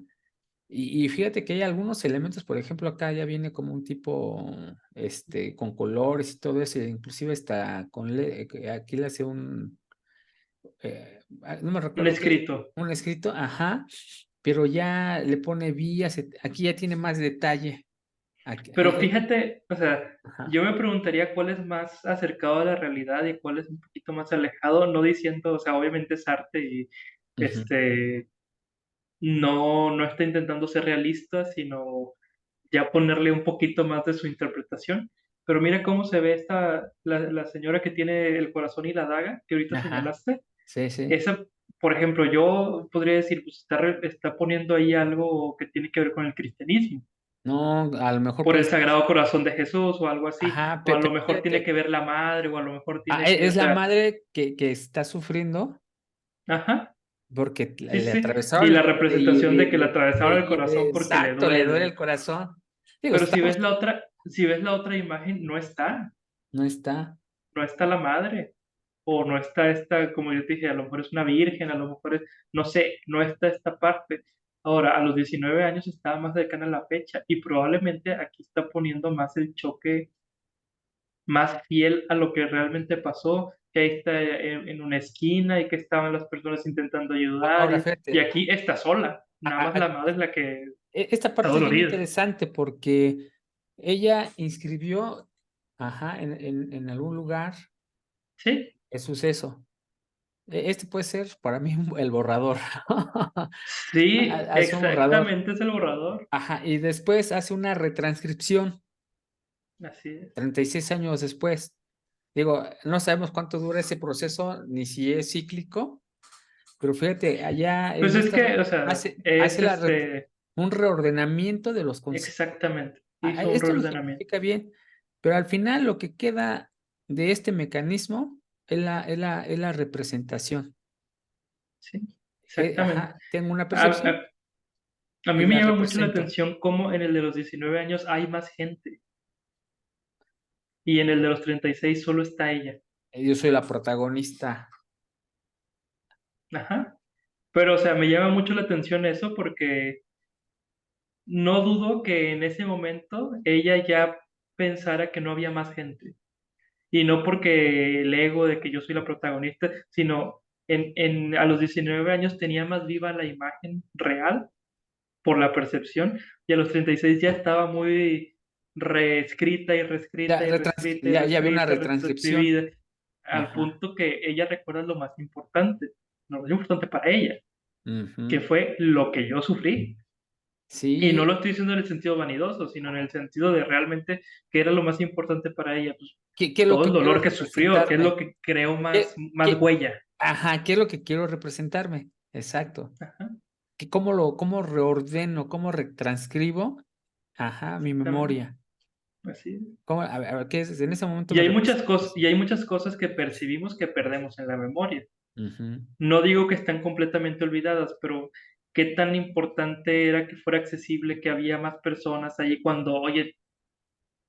Y fíjate que hay algunos elementos, por ejemplo, acá ya viene como un tipo, con colores y todo eso, e inclusive está que aquí le hace no me Un recuerdo qué, escrito. un escrito, ajá, pero ya le pone vías, aquí ya tiene más detalle. Pero fíjate, o sea, Ajá. yo me preguntaría cuál es más acercado a la realidad y cuál es un poquito más alejado, no diciendo, o sea, obviamente es arte y Ujú. este no está intentando ser realista, sino ya ponerle un poquito más de su interpretación. Pero mira cómo se ve la señora que tiene el corazón y la daga, que ahorita Ajá. señalaste. Sí, sí. Esa, por ejemplo, yo podría decir, pues está poniendo ahí algo que tiene que ver con el cristianismo, No, a lo mejor por puede el ser. Sagrado Corazón de Jesús o algo así, Ajá, o a lo pero mejor tiene fíjate, que ver la madre, o a lo mejor tiene que, o es la sea, madre que está sufriendo ajá, porque sí, le sí, y atravesaron la representación de que le atravesaron el corazón porque le exacto, le duele duele. el corazón. Digo, Pero estamos si ves la otra imagen, no está. no está la madre, o no está esta, como yo te dije, a lo mejor es una virgen, a lo mejor es, no sé, no está esta parte. Ahora, a los 19 años estaba más cercana a la fecha y probablemente aquí está poniendo más el choque, más fiel a lo que realmente pasó, que ahí está en una esquina y que estaban las personas intentando ayudar Ahora y fíjate, aquí está sola, nada más la madre es la que esta está parte es bien dolorida. interesante porque ella inscribió, ajá, en algún lugar Sí, el suceso. Este puede ser para mí el borrador. sí, Hace un borrador. exactamente es el borrador, Ajá, y después hace una retranscripción así es. 36 años después. Digo, no sabemos cuánto dura ese proceso, ni si es cíclico, pero fíjate, allá Pues en es esta que, o sea, hace un reordenamiento de los conceptos. exactamente, hizo un Esto lo reordenamiento, ejemplifica bien, pero al final lo que queda de este mecanismo es la representación. sí, exactamente. Ajá, tengo una A, percepción a y mí me la llama mucho la represento. atención cómo en el de los 19 años hay más gente y en el de los 36 solo está ella. Yo soy la protagonista. Ajá. Pero, o sea, me llama mucho la atención eso porque no dudo que en ese momento ella ya pensara que no había más gente. Y no porque el ego de que yo soy la protagonista, sino A los 19 años tenía más viva la imagen real por la percepción, y a los 36 ya estaba muy reescrita y reescrita y reescrita y Ya había una reescrita, retranscripción. reescribida, al Ajá. punto que ella recuerda lo más importante para ella, que Ujú. fue lo que yo sufrí. Y no Sí. lo estoy diciendo en el sentido vanidoso, sino en el sentido de realmente qué era lo más importante para ella, pues ¿Qué es lo todo el que quiero dolor que sufrió, qué es lo representarme? que creó ¿Qué, más qué, huella. ajá, ¿qué es lo que quiero representarme? Exacto. Ajá, ¿Cómo reordeno, cómo retranscribo? Ajá, mi exactamente, memoria. así es. A ver, ¿qué es? En ese momento Y me hay muchas cosas, representas. y hay muchas cosas que percibimos que perdemos en la memoria. Ujú. No digo que están completamente olvidadas, pero qué tan importante era que fuera accesible, que había más personas allí cuando, oye,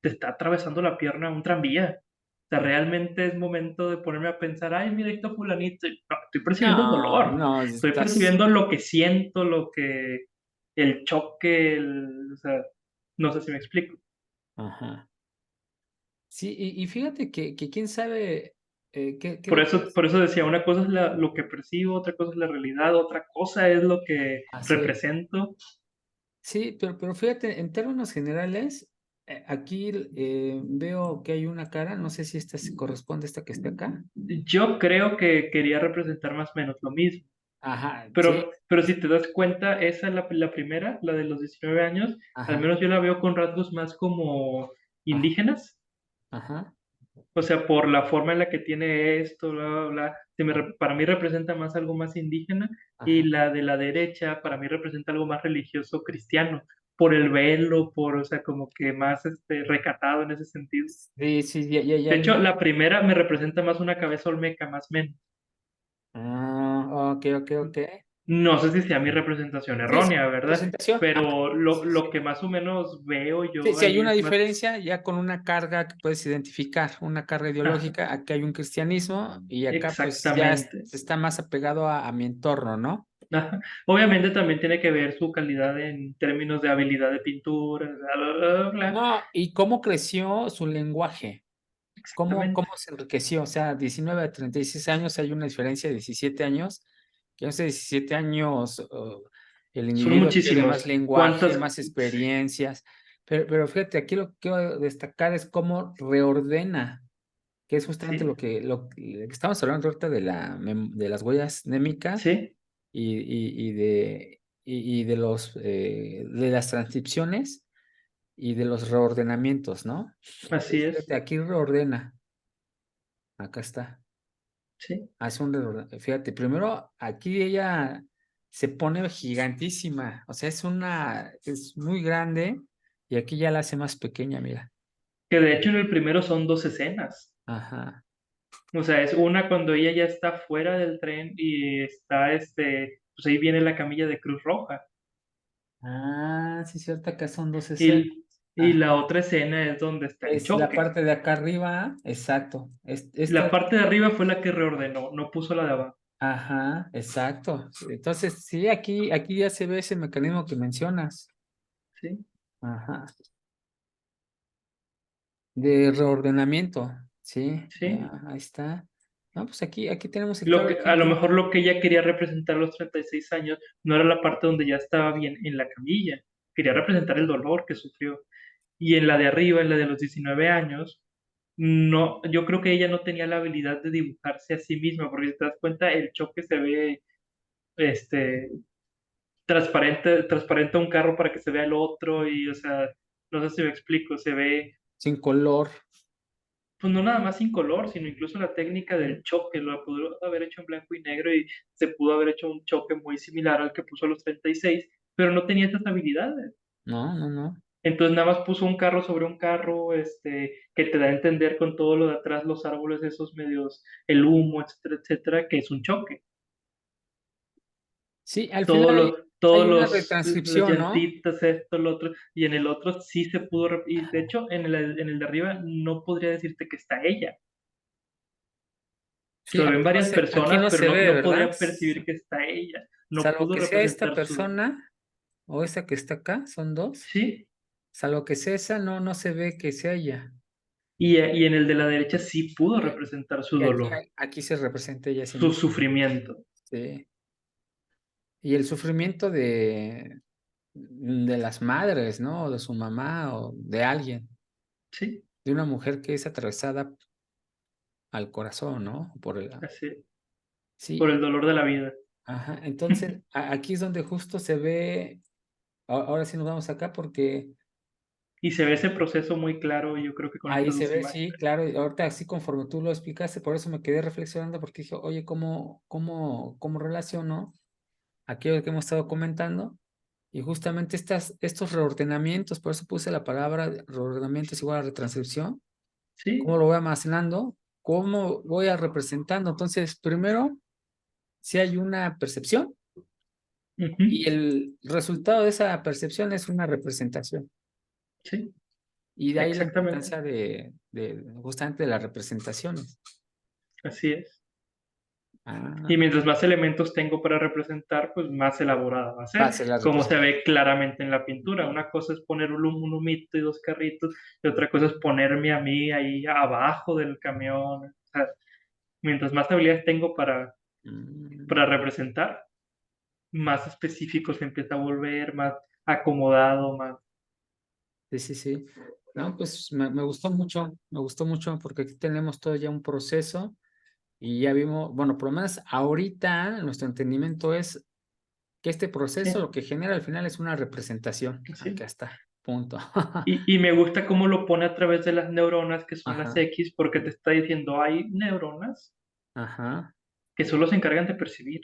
te está atravesando la pierna un tranvía. O sea, realmente es momento de ponerme a pensar, ay, mira, ahí está fulanito. No, estoy percibiendo el No, dolor, no, estoy estás. percibiendo lo que siento, el choque, o sea, no sé si me explico. Ajá. Sí, y fíjate que quién sabe qué es Por lo que eso, por eso decía, una cosa es lo que percibo, otra cosa es la realidad, otra cosa es lo que hace. represento. Sí, pero fíjate, en términos generales, aquí veo que hay una cara, no sé si esta se corresponde a esta que está acá. Yo creo que quería representar más o menos lo mismo. Ajá, sí, Pero si te das cuenta, esa es la primera, la de los 19 años, al ajá, menos yo la veo con rasgos más como ajá, indígenas, ajá, o sea, por la forma en la que tiene esto, bla, bla, bla, para mí representa más algo más indígena, y ajá. la de la derecha para mí representa algo más religioso cristiano, por el velo, o sea, como que más recatado en ese sentido. Sí, sí, ya De hay hecho, una. la primera me representa más una cabeza olmeca, más menos. Ah, ok, ok, ok. No sé si sea mi representación Sí, sí, errónea, ¿verdad? presentación. Ah, Pero sí, lo sí. que más o menos veo Sí, yo sí, hay ahí una es más, diferencia ya con una carga que puedes identificar, una carga ajá, ideológica. Aquí hay un cristianismo y acá pues ya exactamente. está más apegado a mi entorno, ¿no? Ajá. Obviamente también tiene que ver su calidad en términos de habilidad de pintura, bla, bla, bla, bla. No, y cómo creció su lenguaje, cómo Exactamente. se enriqueció. O sea, 19 a 36 años hay una diferencia de 17 años, que en esos 17 años el Son individuo adquiere más muchísimos. lenguaje, ¿Cuántas? más experiencias, pero fíjate, aquí lo que quiero destacar es cómo reordena, que es justamente Sí, lo que estamos hablando ahorita de las huellas némicas sí, y de de las transcripciones y de los reordenamientos, ¿no? así Entonces, es. fíjate, aquí reordena, acá está, Sí. hace un fíjate, primero aquí ella se pone gigantísima, o sea, es muy grande y aquí ya la hace más pequeña, mira. Que de hecho en el primero son dos escenas. Ajá. O sea, es una cuando ella ya está fuera del tren y está, pues ahí viene la camilla de Cruz Roja. Ah, sí, cierto, acá son dos escenas. Y la Ajá. otra escena es donde está el Es la choque. parte de acá arriba, exacto. La Esta, parte de arriba fue la que reordenó, no puso la de abajo. ajá, exacto. Entonces, sí, aquí ya se ve ese mecanismo que mencionas. ¿Sí? Ajá. De reordenamiento, sí, ¿Sí? ahí está. No, pues aquí tenemos el Lo claro que, a lo ejemplo. mejor lo que ella quería representar a los 36 años no era la parte donde ya estaba bien en la camilla. Quería representar el dolor que sufrió. Y en la de arriba, en la de los 19 años, no, yo creo que ella no tenía la habilidad de dibujarse a sí misma, porque si te das cuenta, el choque se ve este, transparente un carro para que se vea el otro, y o sea, no sé si me explico, se ve, Sin color. pues no nada más sin color, sino incluso la técnica del choque, lo pudo haber hecho en blanco y negro y se pudo haber hecho un choque muy similar al que puso a los 36, pero no tenía esas habilidades. No, no, no. Entonces nada más puso un carro sobre un carro, que te da a entender con todo lo de atrás, los árboles esos medios, el humo, etcétera, etcétera, que es un choque. Sí, al final hay una Las retranscripción, ¿no? llantitas, esto, lo otro, y en el otro sí se pudo, y de hecho en el de arriba no podría decirte que está ella. Sí, Se ven varias aquí personas, no pero se no, ve, no ¿verdad? podría percibir que está ella. No Salvo pudo que sea esta representar su... persona o esta que está acá, son dos. Sí, Salvo que sea esa, no se ve que sea ella. y en el de la derecha sí pudo representar su Y aquí, dolor, aquí se representa ella a sí su misma. sufrimiento. Sí. Y el sufrimiento de las madres, ¿no? O de su mamá o de alguien, Sí, de una mujer que es atravesada al corazón, ¿no? así, por Sí, el dolor de la vida. ajá. Entonces, aquí es donde justo se ve, ahora sí nos vamos acá porque Y se ve ese proceso muy claro, yo creo que con ahí estas se 2 ve, sí, imágenes. claro, y ahorita así conforme tú lo explicaste, por eso me quedé reflexionando porque dije, oye, ¿cómo relaciono aquello que hemos estado comentando? Y justamente estos reordenamientos, por eso puse la palabra reordenamiento es igual a retranscripción, cómo Sí, lo voy almacenando, cómo voy a representando. Entonces, primero, si hay una percepción ujú, y el resultado de esa percepción es una representación. sí, Y de ahí la exactamente, importancia de justamente de las representaciones. así es. Ah, Y mientras más elementos tengo para representar, pues más elaborada va a va ser, a ser la como se representación. ve claramente en la pintura. Una cosa es poner un humito y 2 carritos, y otra cosa es ponerme a mí ahí abajo del camión. O sea, mientras más habilidades tengo para representar, más específico se empieza a volver, más acomodado, más. Sí, sí, sí. No, pues me gustó mucho porque aquí tenemos todo ya un proceso y ya vimos, bueno, por lo menos ahorita nuestro entendimiento es que este proceso Sí, lo que genera al final es una representación. Acá así. está, punto. Y me gusta cómo lo pone a través de las neuronas, que son las Ajá, X, porque te está diciendo, hay neuronas ajá, que solo se encargan de percibir.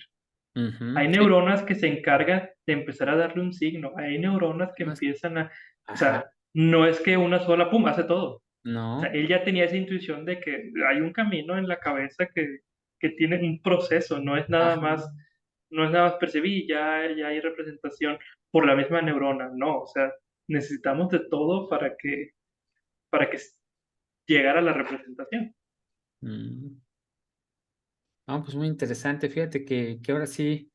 ujú, Hay sí, neuronas que se encargan de empezar a darle un signo. Hay neuronas que más, empiezan a, o ajá, sea, no es que una sola, pum, hace todo. O sea, no, él ya tenía esa intuición de que hay un camino en la cabeza que tiene un proceso, ajá, no es nada más percibir, ya hay representación por la misma neurona, no, o sea, necesitamos de todo para que llegara a la representación. mm. No, pues muy interesante. Fíjate que ahora sí,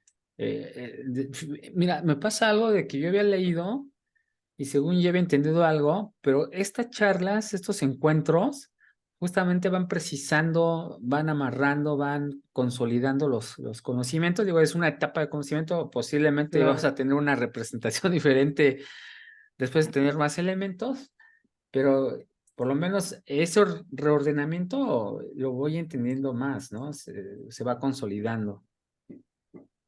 mira, me pasa algo de que yo había leído y según yo había entendido algo, pero estas charlas, estos encuentros, justamente van precisando, van amarrando, van consolidando los conocimientos. Digo, es una etapa de conocimiento, posiblemente vamos Claro. a tener una representación diferente después de tener más elementos, pero por lo menos ese reordenamiento lo voy entendiendo más, ¿no? Se va consolidando.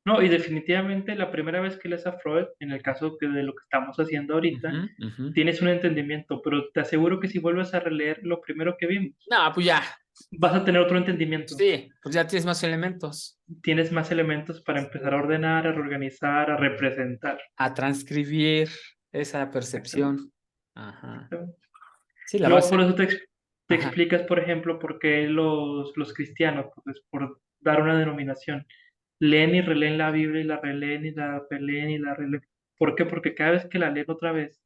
No, y definitivamente la primera vez que lees a Freud, en el caso de lo que estamos haciendo ahorita, Ujú, ujú. tienes un entendimiento, pero te aseguro que si vuelves a releer lo primero que vimos, No, pues ya, vas a tener otro entendimiento. sí, pues ya tienes más elementos. Tienes más elementos para empezar a ordenar, a reorganizar, a representar. A transcribir esa Exactamente, percepción. Ajá. exactamente. Sí, la Luego base. por eso te Ajá. explicas, por ejemplo, por qué los cristianos, pues, por dar una denominación, leen y releen la Biblia y la releen y la releen y la releen. ¿Por qué? Porque cada vez que la leen otra vez,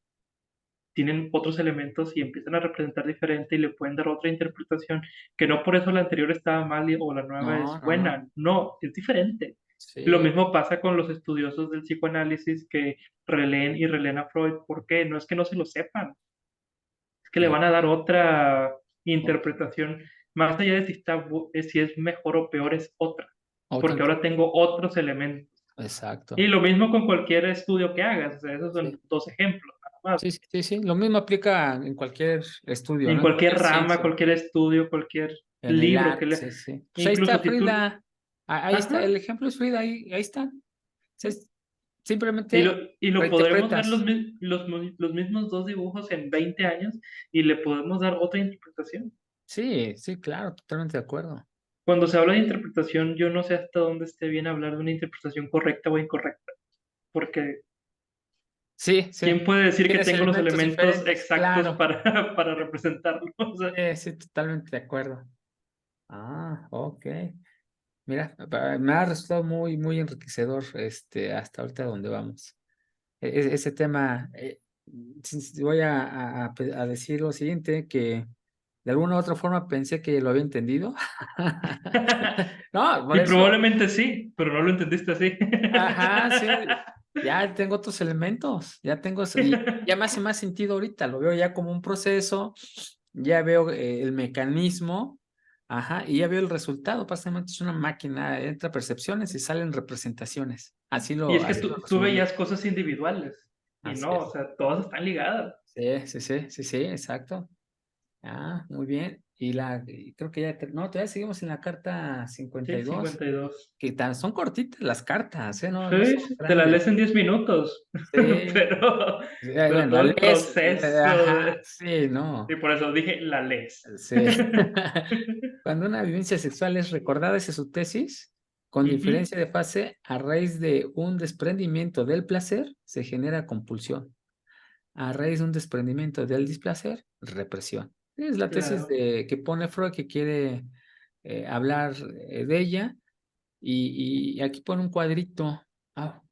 tienen otros elementos y empiezan a representar diferente y le pueden dar otra interpretación, que no por eso la anterior estaba mal o la nueva No, es no, no. buena, no, es diferente. Lo Sí. mismo pasa con los estudiosos del psicoanálisis que releen y releen a Freud. ¿Por qué? No es que no se lo sepan, es que le No, van a dar otra o- interpretación, más allá de si es mejor o peor, es otra, otra porque ahora tengo otros elementos. Y exacto. lo mismo con cualquier estudio que hagas, o sea, esos Sí. son 2 ejemplos, nada más. Sí, sí, sí, sí. Lo mismo aplica en cualquier estudio, En ¿no? En cualquier cualquier rama, ciencia. cualquier estudio, cualquier En el libro que arte, lea. sí, sí. Pues ahí está Incluso si tú, Frida. Ahí está, ajá, el ejemplo es Frida, ahí está. sí. Simplemente Y lo podremos ver reinterpretas. los mismos 2 dibujos en 20 años y le podemos dar otra interpretación. Sí, sí, claro, totalmente de acuerdo. Cuando se habla de interpretación, yo no sé hasta dónde esté bien hablar de una interpretación correcta o incorrecta, porque Sí, sí. ¿quién puede decir que Tienes tengo los elementos elementos diferentes, exactos claro. para representarlo? O sea, Sí, totalmente de acuerdo. Ah, ok. Mira, me ha resultado muy enriquecedor hasta ahorita donde vamos. Ese tema, voy a decir lo siguiente, que de alguna u otra forma pensé que lo había entendido. No, por y eso, probablemente sí, pero no lo entendiste así. ajá, sí, ya tengo otros elementos, ya tengo, y ya me hace más sentido ahorita, lo veo ya como un proceso, ya veo el mecanismo, ajá, y ya veo el resultado. Básicamente es una máquina, entra percepciones y salen representaciones. Y es que Así lo tú resumiría. veías cosas individuales y Así no, o es. sea, todas están ligadas. Sí, sí, sí, sí, sí, exacto. Ah, muy bien. Y creo que ya, no, todavía seguimos en la carta cincuenta Sí, y dos 52. que tan, son cortitas las cartas, ¿eh? No, no Sí, son sí, te la lees grandes. en 10 minutos, Sí, pero sí, pero bueno, todo la el lees, proceso ajá, de sí, no, y por eso dije la lees. sí. Cuando una vivencia sexual es recordada, esa es su tesis, con Ujú, diferencia de fase, a raíz de un desprendimiento del placer, se genera compulsión. A raíz de un desprendimiento del displacer, represión. Es la tesis claro. que pone Freud, que quiere hablar de ella, y aquí pone un cuadrito,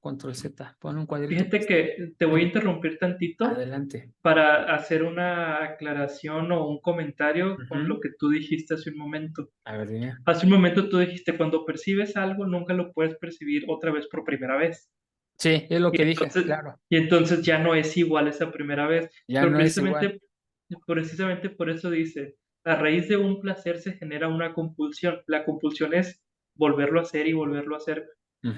control Z, pone un cuadrito, Fíjate pues, que te voy a dime, interrumpir tantito adelante. para hacer una aclaración o un comentario con lo Ujú. que tú dijiste hace un momento. A ver, dime. Hace un momento tú dijiste, cuando percibes algo, nunca lo puedes percibir otra vez por primera vez. Sí, es lo Y que dije, entonces, claro. y entonces ya no es igual esa primera vez. Ya Pero no es igual. precisamente por eso dice, a raíz de un placer se genera una compulsión. La compulsión es volverlo a hacer y volverlo a hacer.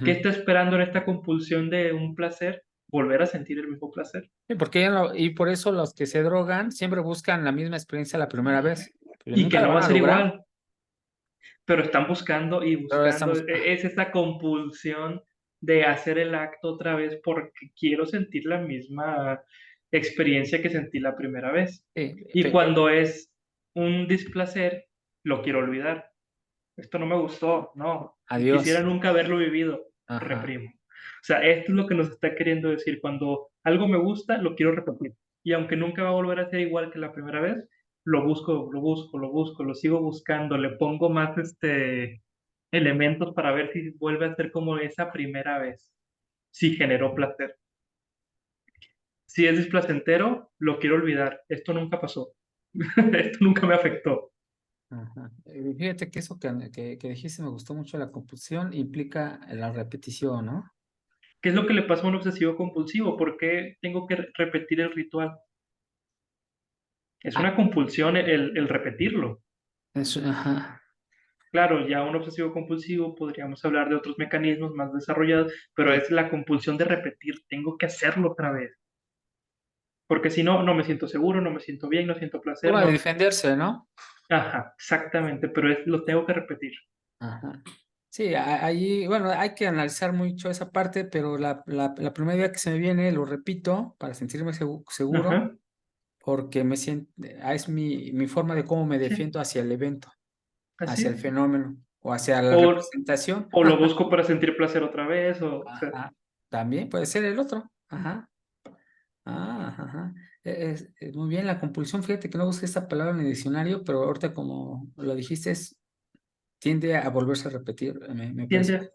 ¿Qué Ujú. está esperando en esta compulsión de un placer? Volver a sentir el mismo placer. Sí, porque y por eso los que se drogan siempre buscan la misma experiencia la primera vez. Pero Y que nunca la no va van a a ser lograr, igual, pero están buscando y pero buscando. estamos. Es esta compulsión de hacer el acto otra vez porque quiero sentir la misma experiencia que sentí la primera vez. Sí, Y cuando es un displacer, lo quiero olvidar. Esto no me gustó, no. Quisiera adiós. nunca haberlo vivido, Ajá. reprimo. O sea, esto es lo que nos está queriendo decir. Cuando algo me gusta, lo quiero repetir. Y aunque nunca va a volver a ser igual que la primera vez, lo busco, lo busco, lo busco, lo sigo buscando, le pongo más elementos para ver si vuelve a ser como esa primera vez, si generó placer. Si es displacentero, lo quiero olvidar. Esto nunca pasó. Esto nunca me afectó. Ajá. Fíjate que eso que dijiste me gustó mucho, la compulsión implica la repetición, ¿no? ¿Qué es lo que le pasa a un obsesivo compulsivo? ¿Por qué tengo que repetir el ritual? Es Ah, una compulsión el repetirlo. ajá. Claro, ya un obsesivo compulsivo podríamos hablar de otros mecanismos más desarrollados, pero Sí. es la compulsión de repetir, tengo que hacerlo otra vez, porque si no, no me siento seguro, no me siento bien, no siento placer, Forma de no. defenderse, ¿no? Ajá, exactamente, pero lo tengo que repetir. Ajá. Sí, ahí, bueno, hay que analizar mucho esa parte, pero la primera idea que se me viene, lo repito, para sentirme seguro, Ajá, porque me siento, es mi forma de cómo me sí, defiendo hacia el evento, así hacia el es. fenómeno o hacia la O, representación. o lo busco para sentir placer otra vez, o sea, Ajá. También puede ser el otro. Ajá. Ajá. Ajá. Muy bien, la compulsión, fíjate que no busqué esta palabra en el diccionario, pero ahorita como lo dijiste, tiende a volverse a repetir. Me parece. tiende.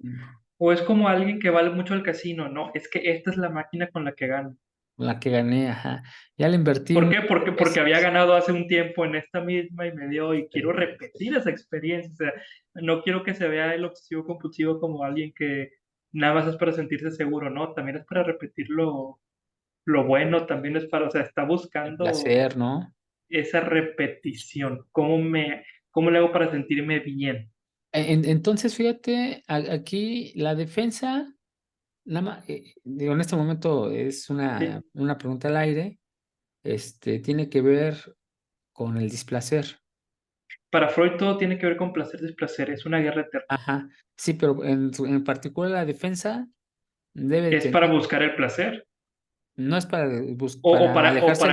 O es como alguien que vale mucho al casino, no, es que esta es la máquina con la que gano. La que gané, ajá. Ya le invertí ¿Por un qué? millón de Porque había pesos. ganado hace un tiempo en esta misma y me dio y quiero Sí. repetir esa experiencia. O sea, no quiero que se vea el obsesivo compulsivo como alguien que nada más es para sentirse seguro, no, también es para repetir lo bueno, también es para, o sea, está El buscando placer, ¿no? esa repetición. ¿Cómo le hago para sentirme bien? Entonces, fíjate, aquí la defensa, nada más, digo, en este momento es Sí. una pregunta al aire, tiene que ver con el displacer. Para Freud todo tiene que ver con placer, desplacer, es una guerra eterna. Ajá. Sí, pero en particular la defensa debe de Es para tener, buscar el placer no es para, o para alejarse.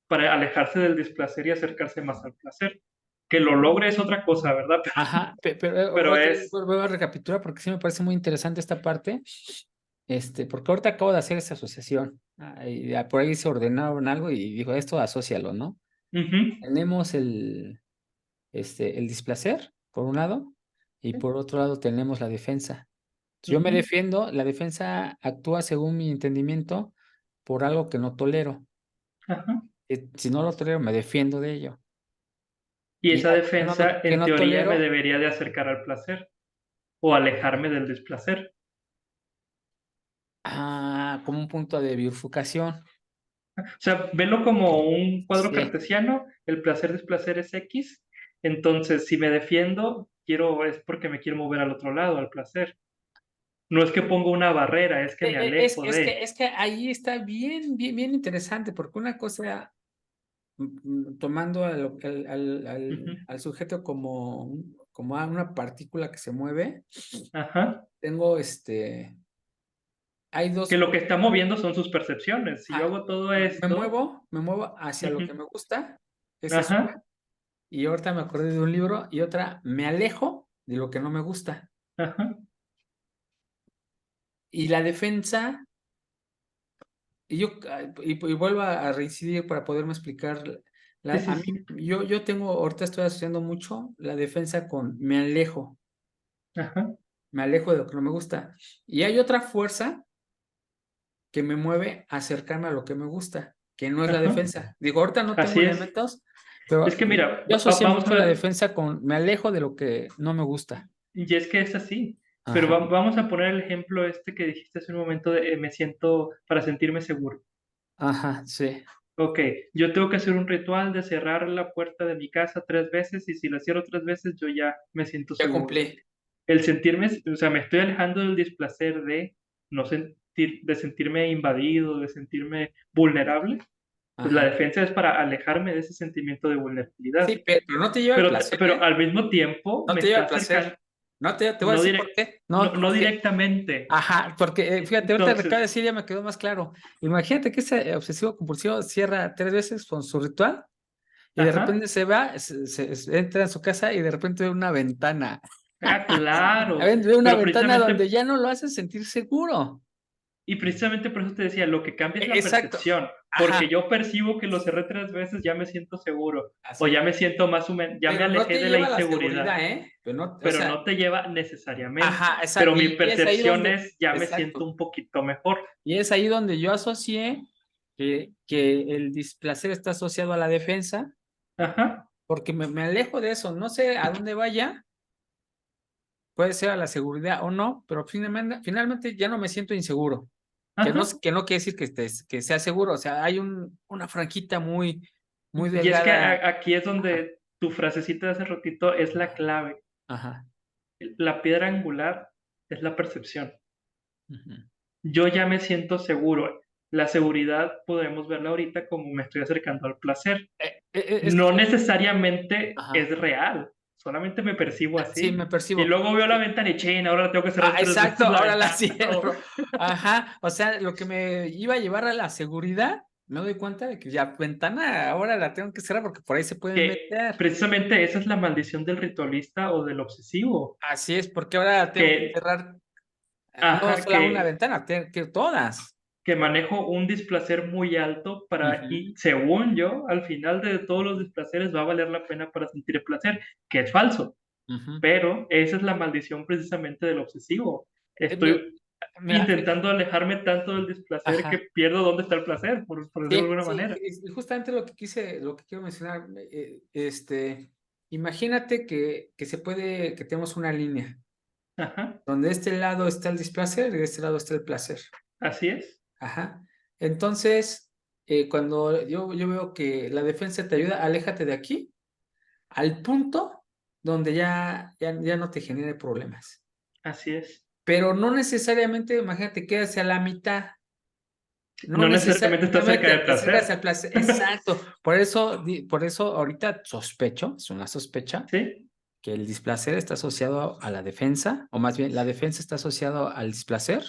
para alejarse del displacer y acercarse más al placer. Que lo logre es otra cosa, ¿verdad? Ajá, pero Pero otra vez es, vuelvo a recapitular porque sí me parece muy interesante esta parte, porque ahorita acabo de hacer esa asociación, y por ahí se ordenaron algo y dijo, esto asócialo, ¿no? ujú, Tenemos el displacer, por un lado, y por otro lado tenemos la defensa. Yo me ujú, defiendo, la defensa actúa según mi entendimiento por algo que no tolero. ajá. Si no lo tolero, me defiendo de ello. Y Y esa algo que defensa, que en no teoría, me tolero, debería de acercar al placer o alejarme del desplacer. como un punto de bifurcación. O sea, velo como un cuadro Sí. cartesiano, el placer-desplacer es X, entonces si me defiendo, es porque me quiero mover al otro lado, al placer. No es que pongo una barrera, es que me alejo de. Es que ahí está bien interesante, porque una cosa, tomando Ujú. al sujeto como, como a una partícula que se mueve, Ajá. tengo hay Que dos lo que cosas. está moviendo son sus percepciones. Si yo Ah, hago todo esto, me muevo hacia lo ujú, que me gusta, esa es una, ajá, y ahorita me acordé de un libro, y otra, me alejo de lo que no me gusta. ajá. Y la defensa, y vuelvo a reincidir para poderme explicar, Sí, a sí, mí, sí. yo tengo, ahorita estoy asociando mucho la defensa con Ajá, me alejo de lo que no me gusta. Y hay otra fuerza que me mueve a acercarme a lo que me gusta, que no es la ajá. defensa. Digo, ahorita no tengo Así es. elementos, pero Es que mira, yo asocié vamos a mucho la ver, defensa con me alejo de lo que no me gusta. y es que es así. Pero Ajá, vamos a poner el ejemplo este que dijiste hace un momento de me siento para sentirme seguro. ajá, sí, Ok, yo tengo que hacer un ritual de cerrar la puerta de mi casa 3 veces y si la cierro 3 veces yo ya me siento ya seguro. cumplí. El sentirme, o sea, me estoy alejando del displacer de no de sentirme invadido, de sentirme vulnerable. Pues la Ajá. defensa es para alejarme de ese sentimiento de vulnerabilidad. Sí, pero no te lleva al placer, Pero ¿eh? al mismo tiempo No me te lleva está al placer. acercando, No te voy a no, decir por qué. No, no porque, directamente. ajá, porque fíjate, ahorita me acaba de Entonces, decir, ya me quedó más claro. Imagínate que ese obsesivo compulsivo cierra 3 veces con su ritual y de ajá, repente se va, entra en su casa y de repente ve una ventana. claro, Ve una pero ventana donde precisamente ya no lo hace sentir seguro. Y precisamente por eso te decía, lo que cambia es la Exacto. percepción, Ajá. porque yo percibo que lo cerré 3 veces, ya me siento seguro, o Así ya me es. siento más o menos, ya me Pero no alejé te de la lleva a la inseguridad, seguridad, ¿eh? Pero no, o pero sea, no te lleva necesariamente, ajá, pero mi y es ahí percepción donde, es, ya me siento exacto. un poquito mejor. Y es ahí donde yo asocié que el displacer está asociado a la defensa, Ajá, porque me alejo de eso, no sé a dónde vaya, puede ser a la seguridad o no, pero finalmente ya no me siento inseguro, ajá. que no quiere decir que sea seguro, o sea, hay una franjita muy Y es que delgada. aquí es Ajá, donde tu frasecita de hace ratito es la ajá, clave. ajá, La piedra angular es la percepción. ujú. Yo ya me siento seguro. La seguridad podemos verla ahorita como me estoy acercando al placer. Es que, No necesariamente ajá, es real, solamente me percibo sí, me así. Y percibo. luego veo la ventana y chin, ahora la tengo que cerrar Ah, 3 veces exacto, la ahora la ventana. O cierro. Ajá, o sea, lo que me iba a llevar a la seguridad, me doy cuenta de que ya ventana ahora la tengo que cerrar porque por ahí se pueden que meter. precisamente esa es la maldición del ritualista o del obsesivo, Así es, porque ahora tengo que que, cerrar no ajá, solo una ventana, tengo que todas. que manejo un displacer muy alto para, Ujú, y según yo, al final de todos los displaceres va a valer la pena para sentir el placer, que es falso. ujú. Pero esa es la maldición precisamente del obsesivo. Mira, Estoy mira, intentando alejarme tanto del displacer ajá. que pierdo dónde está el placer, por decirlo de Sí, alguna sí, manera. y justamente lo que quiero mencionar, imagínate que se puede, que tenemos una línea, Ajá, donde de este lado está el displacer y de este lado está el placer. así es, Ajá. Entonces, cuando yo veo que la defensa te ayuda, aléjate de aquí al punto donde ya no te genere problemas. así es. Pero no necesariamente, imagínate, quedas a la mitad. No No necesariamente está cerca necesariamente del te acercas placer. al placer. Exacto. Por eso ahorita sospecho, es una sospecha, ¿Sí? que el displacer está asociado a la defensa, o más bien la defensa está asociado al displacer,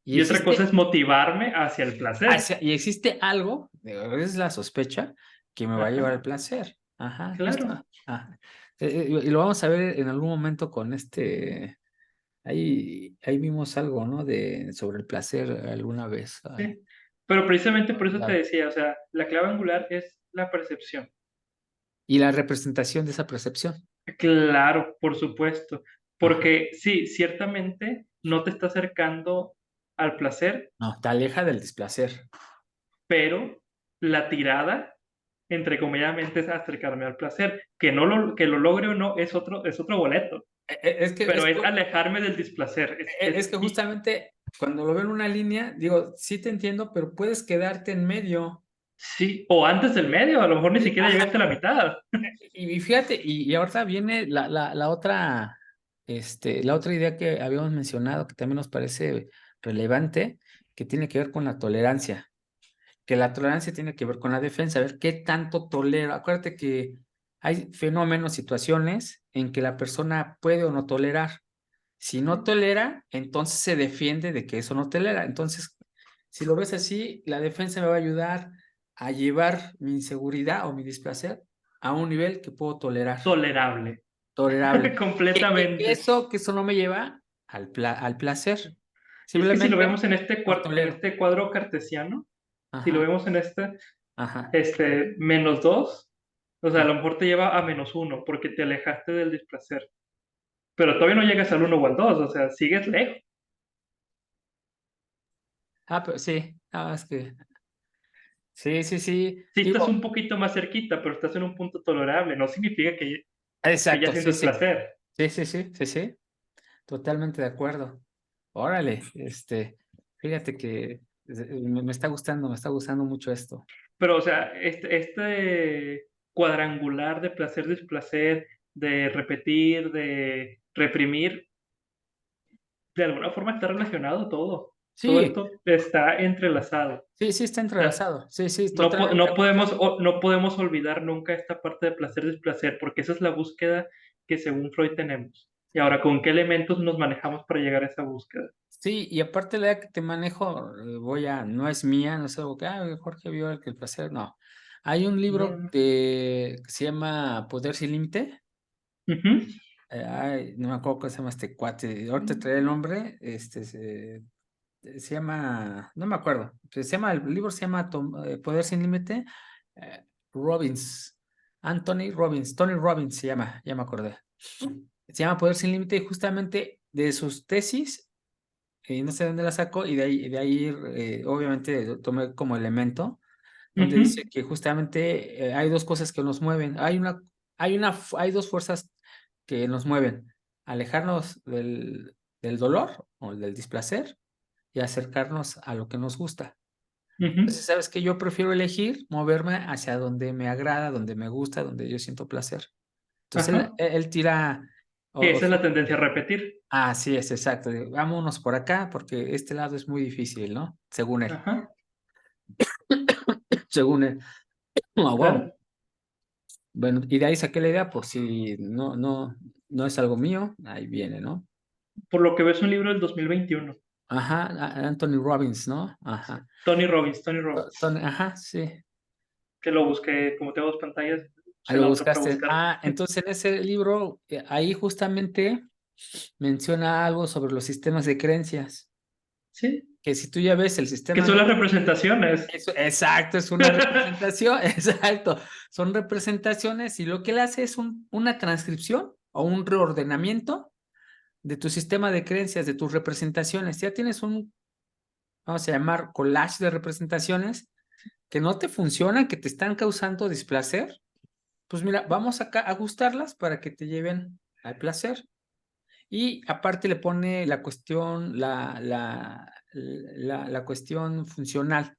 y Y otra cosa existe es motivarme hacia el placer. y existe algo, es la sospecha, que me va a llevar Ajá, al placer. Ajá, justo. claro. Ajá. Y lo vamos a ver en algún momento con ahí vimos algo, ¿no? Sobre el placer alguna vez. Sí. Pero precisamente por eso te Claro. decía, o sea, la clave angular es la percepción. Y la representación de esa percepción. Claro, por supuesto. Ajá. Porque sí, ciertamente no te está acercando al placer, No, te aleja del displacer. pero la tirada, entre comillas, es acercarme al placer. Que lo logre o no es otro boleto, Es que, pero es alejarme del displacer. es que justamente cuando lo veo en una línea, digo, sí te entiendo, pero puedes quedarte en medio. Sí, o antes del medio, a lo mejor ni siquiera Ajá, llegaste a la mitad. y fíjate, y ahorita viene la otra, la otra idea que habíamos mencionado, que también nos parece relevante, que tiene que ver con la tolerancia, que la tolerancia tiene que ver con la defensa, a ver qué tanto tolera. Acuérdate que hay fenómenos, situaciones en que la persona puede o no tolerar. Si no tolera, entonces se defiende de que eso no tolera. Entonces, si lo ves así, la defensa me va a ayudar a llevar mi inseguridad o mi displacer a un nivel que puedo tolerar, Tolerable, tolerable. completamente. Que eso no me lleva al placer. Y es que si lo Simplemente vemos en este, lo en tolero. este cuadro cartesiano, si lo Ajá, vemos en ajá. menos 2, o sea, a Ah, lo mejor te lleva a menos uno porque te alejaste del displacer. Pero todavía no llegas al uno o al 2, o sea, sigues lejos. pero sí, es que sí, sí, sí. Sí estás Digo, un poquito más cerquita, pero estás en un punto tolerable. No significa que ya exacto, sí, sientes sí. placer. Sí, sí, sí, sí, sí. Totalmente de acuerdo. Órale, fíjate que me está gustando mucho esto. Pero, o sea, este cuadrangular de placer-displacer, de repetir, de reprimir, de alguna forma está relacionado todo. Todo Sí, esto está entrelazado. O sí, sí, está sea, entrelazado. Sí, sí, totalmente de acuerdo. no podemos olvidar nunca esta parte de placer-displacer, porque esa es la búsqueda que según Freud tenemos. Y ahora, ¿con qué elementos nos manejamos para llegar a esa búsqueda? Sí, y aparte la idea que te manejo, no es mía, no es algo que, Jorge vio el placer, no. Hay un No, libro no. que se llama Poder sin límite. Ujú, No me acuerdo cómo se llama este cuate. Ahorita te trae el nombre. Se llama, no me acuerdo, el libro se llama Poder sin Límite, eh, Robbins, Tony Robbins se llama, ya me acordé. Se llama Poder sin Límite y justamente de sus tesis, no sé dónde la sacó, y de ahí obviamente lo tomé como elemento, donde ujú, dice que justamente hay dos cosas que nos mueven, hay dos fuerzas que nos mueven, alejarnos del dolor o del displacer y acercarnos a lo que nos gusta. ujú. Entonces, sabes que yo prefiero elegir moverme hacia donde me agrada, donde me gusta, donde yo siento placer. Entonces, Ajá. él tira, o Esa es la su- tendencia a repetir. sí, es exacto. Vámonos por acá porque este lado es muy difícil, ¿no? Según él. Ajá, Según él. Oh, wow. claro. Bueno, y de ahí saqué la idea, por si no es algo mío, ahí viene, ¿no? Por lo que ves un libro del 2021. Ajá, Anthony Robbins, ¿no? Ajá. Tony Robbins. Ajá, sí. Que lo busqué, como tengo dos pantallas, Ahí usé lo la otra para buscaste. buscar. Entonces en ese libro, ahí justamente menciona algo sobre los sistemas de creencias, Sí, que si tú ya ves el que sistema son de... las representaciones. Exacto, es una representación, exacto, son representaciones y lo que él hace es una transcripción o un reordenamiento de tu sistema de creencias, de tus representaciones. Ya tienes vamos a llamar, collage de representaciones que no te funcionan, que te están causando displacer. Pues mira, vamos acá a ajustarlas para que te lleven al placer. Y aparte le pone la cuestión, la cuestión funcional,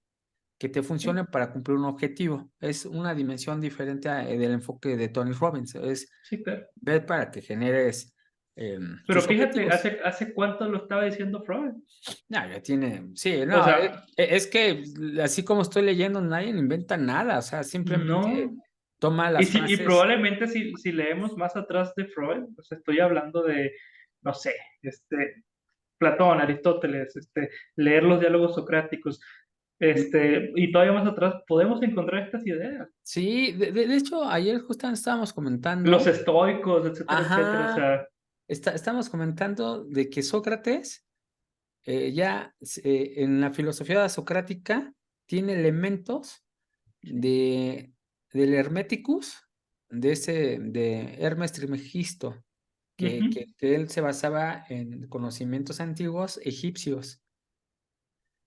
que te Sí, funcione para cumplir un objetivo. Es una dimensión diferente del enfoque de Tony Robbins. Es sí, claro. ver para que generes Pero tus fíjate, objetivos. ¿hace cuánto lo estaba diciendo Freud? No, ya tiene, sí, O no, sea, es que así como estoy leyendo, nadie inventa nada, o sea, simplemente no. toma las Y frases. probablemente si leemos más atrás de Freud, o sea, estoy hablando de, no sé, Platón, Aristóteles, leer los diálogos socráticos, y todavía más atrás podemos encontrar estas ideas. Sí, de hecho, ayer justamente estábamos Los comentando, estoicos, etcétera, etcétera. O ajá, sea, estamos comentando de que Sócrates en la filosofía socrática tiene elementos de, del Hermeticus, de Hermes Trismegisto, ujú, que él se basaba en conocimientos antiguos egipcios.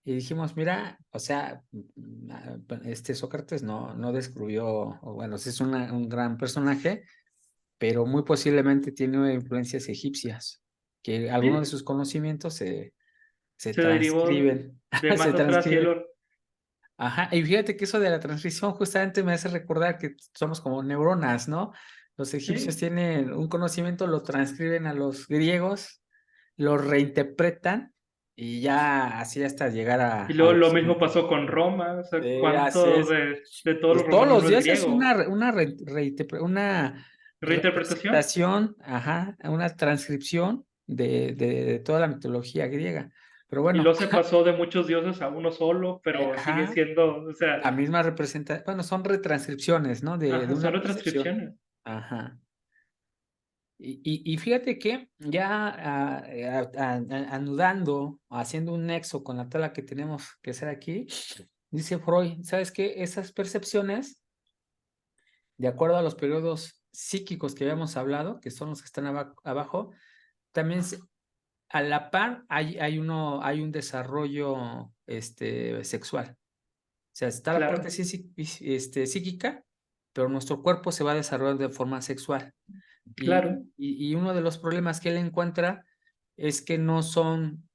Y dijimos, mira, o sea, este Sócrates no descubrió, o bueno, sí es un gran personaje, pero muy posiblemente tiene influencias egipcias, que algunos de sí, sus conocimientos se Se derivó transcriben, de más se atrás y el transcriben. otro. Ajá, y fíjate que eso de la transcripción justamente me hace recordar que somos como neuronas, ¿no? Los egipcios Sí. tienen un conocimiento, lo transcriben a los griegos, lo reinterpretan y ya así hasta llegar Y al luego lo mismo occidente. pasó con Roma, o sea, Así ¿cuánto es. de todo lo Pues todos romano los no es días es griego? una ¿Reinterpretación? representación, ajá, una transcripción de toda la mitología griega. Pero Y bueno, luego se pasó de muchos dioses a uno solo, pero sigue ajá, siendo, o sea, la misma representación, bueno, son retranscripciones, ¿no? De ajá, una son percepción. retranscripciones. Ajá. Y fíjate que ya anudando, haciendo un nexo con la tabla que tenemos que hacer aquí, dice Freud, ¿sabes qué? Esas percepciones, de acuerdo a los periodos psíquicos que habíamos hablado, que son los que están abajo, también a la par hay un desarrollo sexual. O sea, está la parte Claro, psíquica, pero nuestro cuerpo se va desarrollando de forma sexual. claro, Y uno de los problemas que él encuentra es que no son,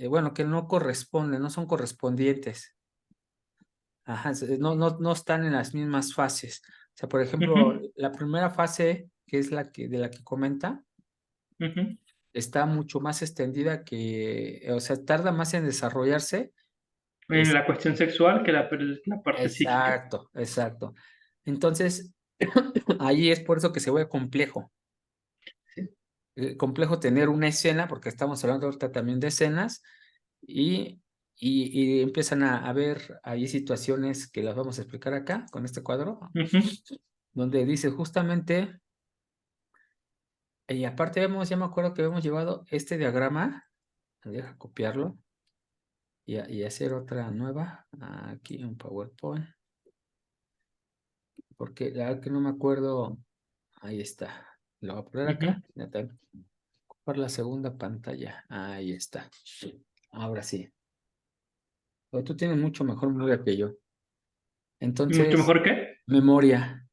bueno, que no corresponden, no son correspondientes. Ajá, no están en las mismas fases. O sea, por ejemplo, ujú, la primera fase, que es de la que comenta, ujú. está mucho más extendida o sea, tarda más en desarrollarse. En Es, la cuestión sexual que la parte psíquica. exacto, exacto. Entonces, ahí es por eso que se vuelve complejo. Sí. Complejo tener una escena, porque estamos hablando ahorita también de escenas, y, y empiezan a ver ahí situaciones que las vamos a explicar acá con este cuadro, Ujú, donde dice justamente, y aparte ya me acuerdo que habíamos llevado este diagrama, deja copiarlo y hacer otra nueva, aquí un PowerPoint, porque la verdad que no me acuerdo, ahí está, lo voy a poner ujú. acá, ya tengo, por la segunda pantalla, ahí está, ahora sí. Pero tú tienes mucho mejor memoria que yo. ¿Mucho Entonces, mejor que? memoria.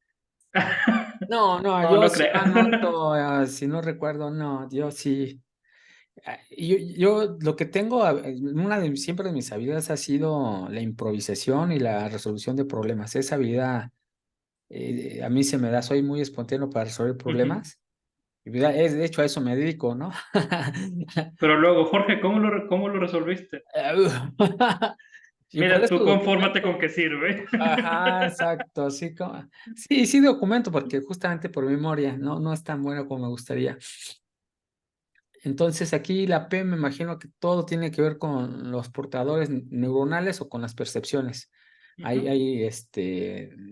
No, no, No, yo no sí creo. no anoto, si no recuerdo, no, yo sí. Yo lo que tengo, siempre de mis habilidades ha sido la improvisación y la resolución de problemas. Esa habilidad a mí se me da, soy muy espontáneo para resolver Ujú. problemas. De hecho, a eso me dedico, ¿no? Pero luego, Jorge, cómo lo resolviste? Y por Mira, eso tú confórmate con documento. que sirve. Ajá, exacto, sí documento porque justamente por memoria, no es tan bueno como me gustaría. Entonces aquí la P me imagino que todo tiene que ver con los portadores neuronales o con las percepciones. Ujú,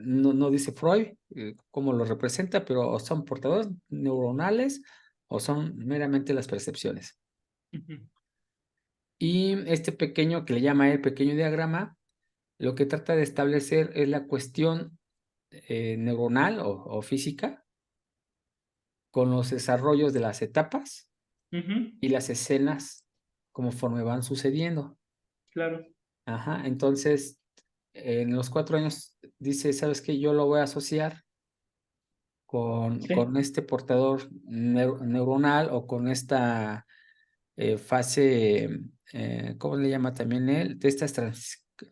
No dice Freud cómo lo representa, pero o son portadores neuronales o son meramente las percepciones. ujú. Y este pequeño que le llama el pequeño diagrama, lo que trata de establecer es la cuestión neuronal o física con los desarrollos de las etapas Ujú, y las escenas conforme van sucediendo. claro, Ajá, entonces, en los 4 años dice, ¿sabes qué? Yo lo voy a asociar sí. con este portador neuronal o con esta fase, ¿cómo le llama también él? De estas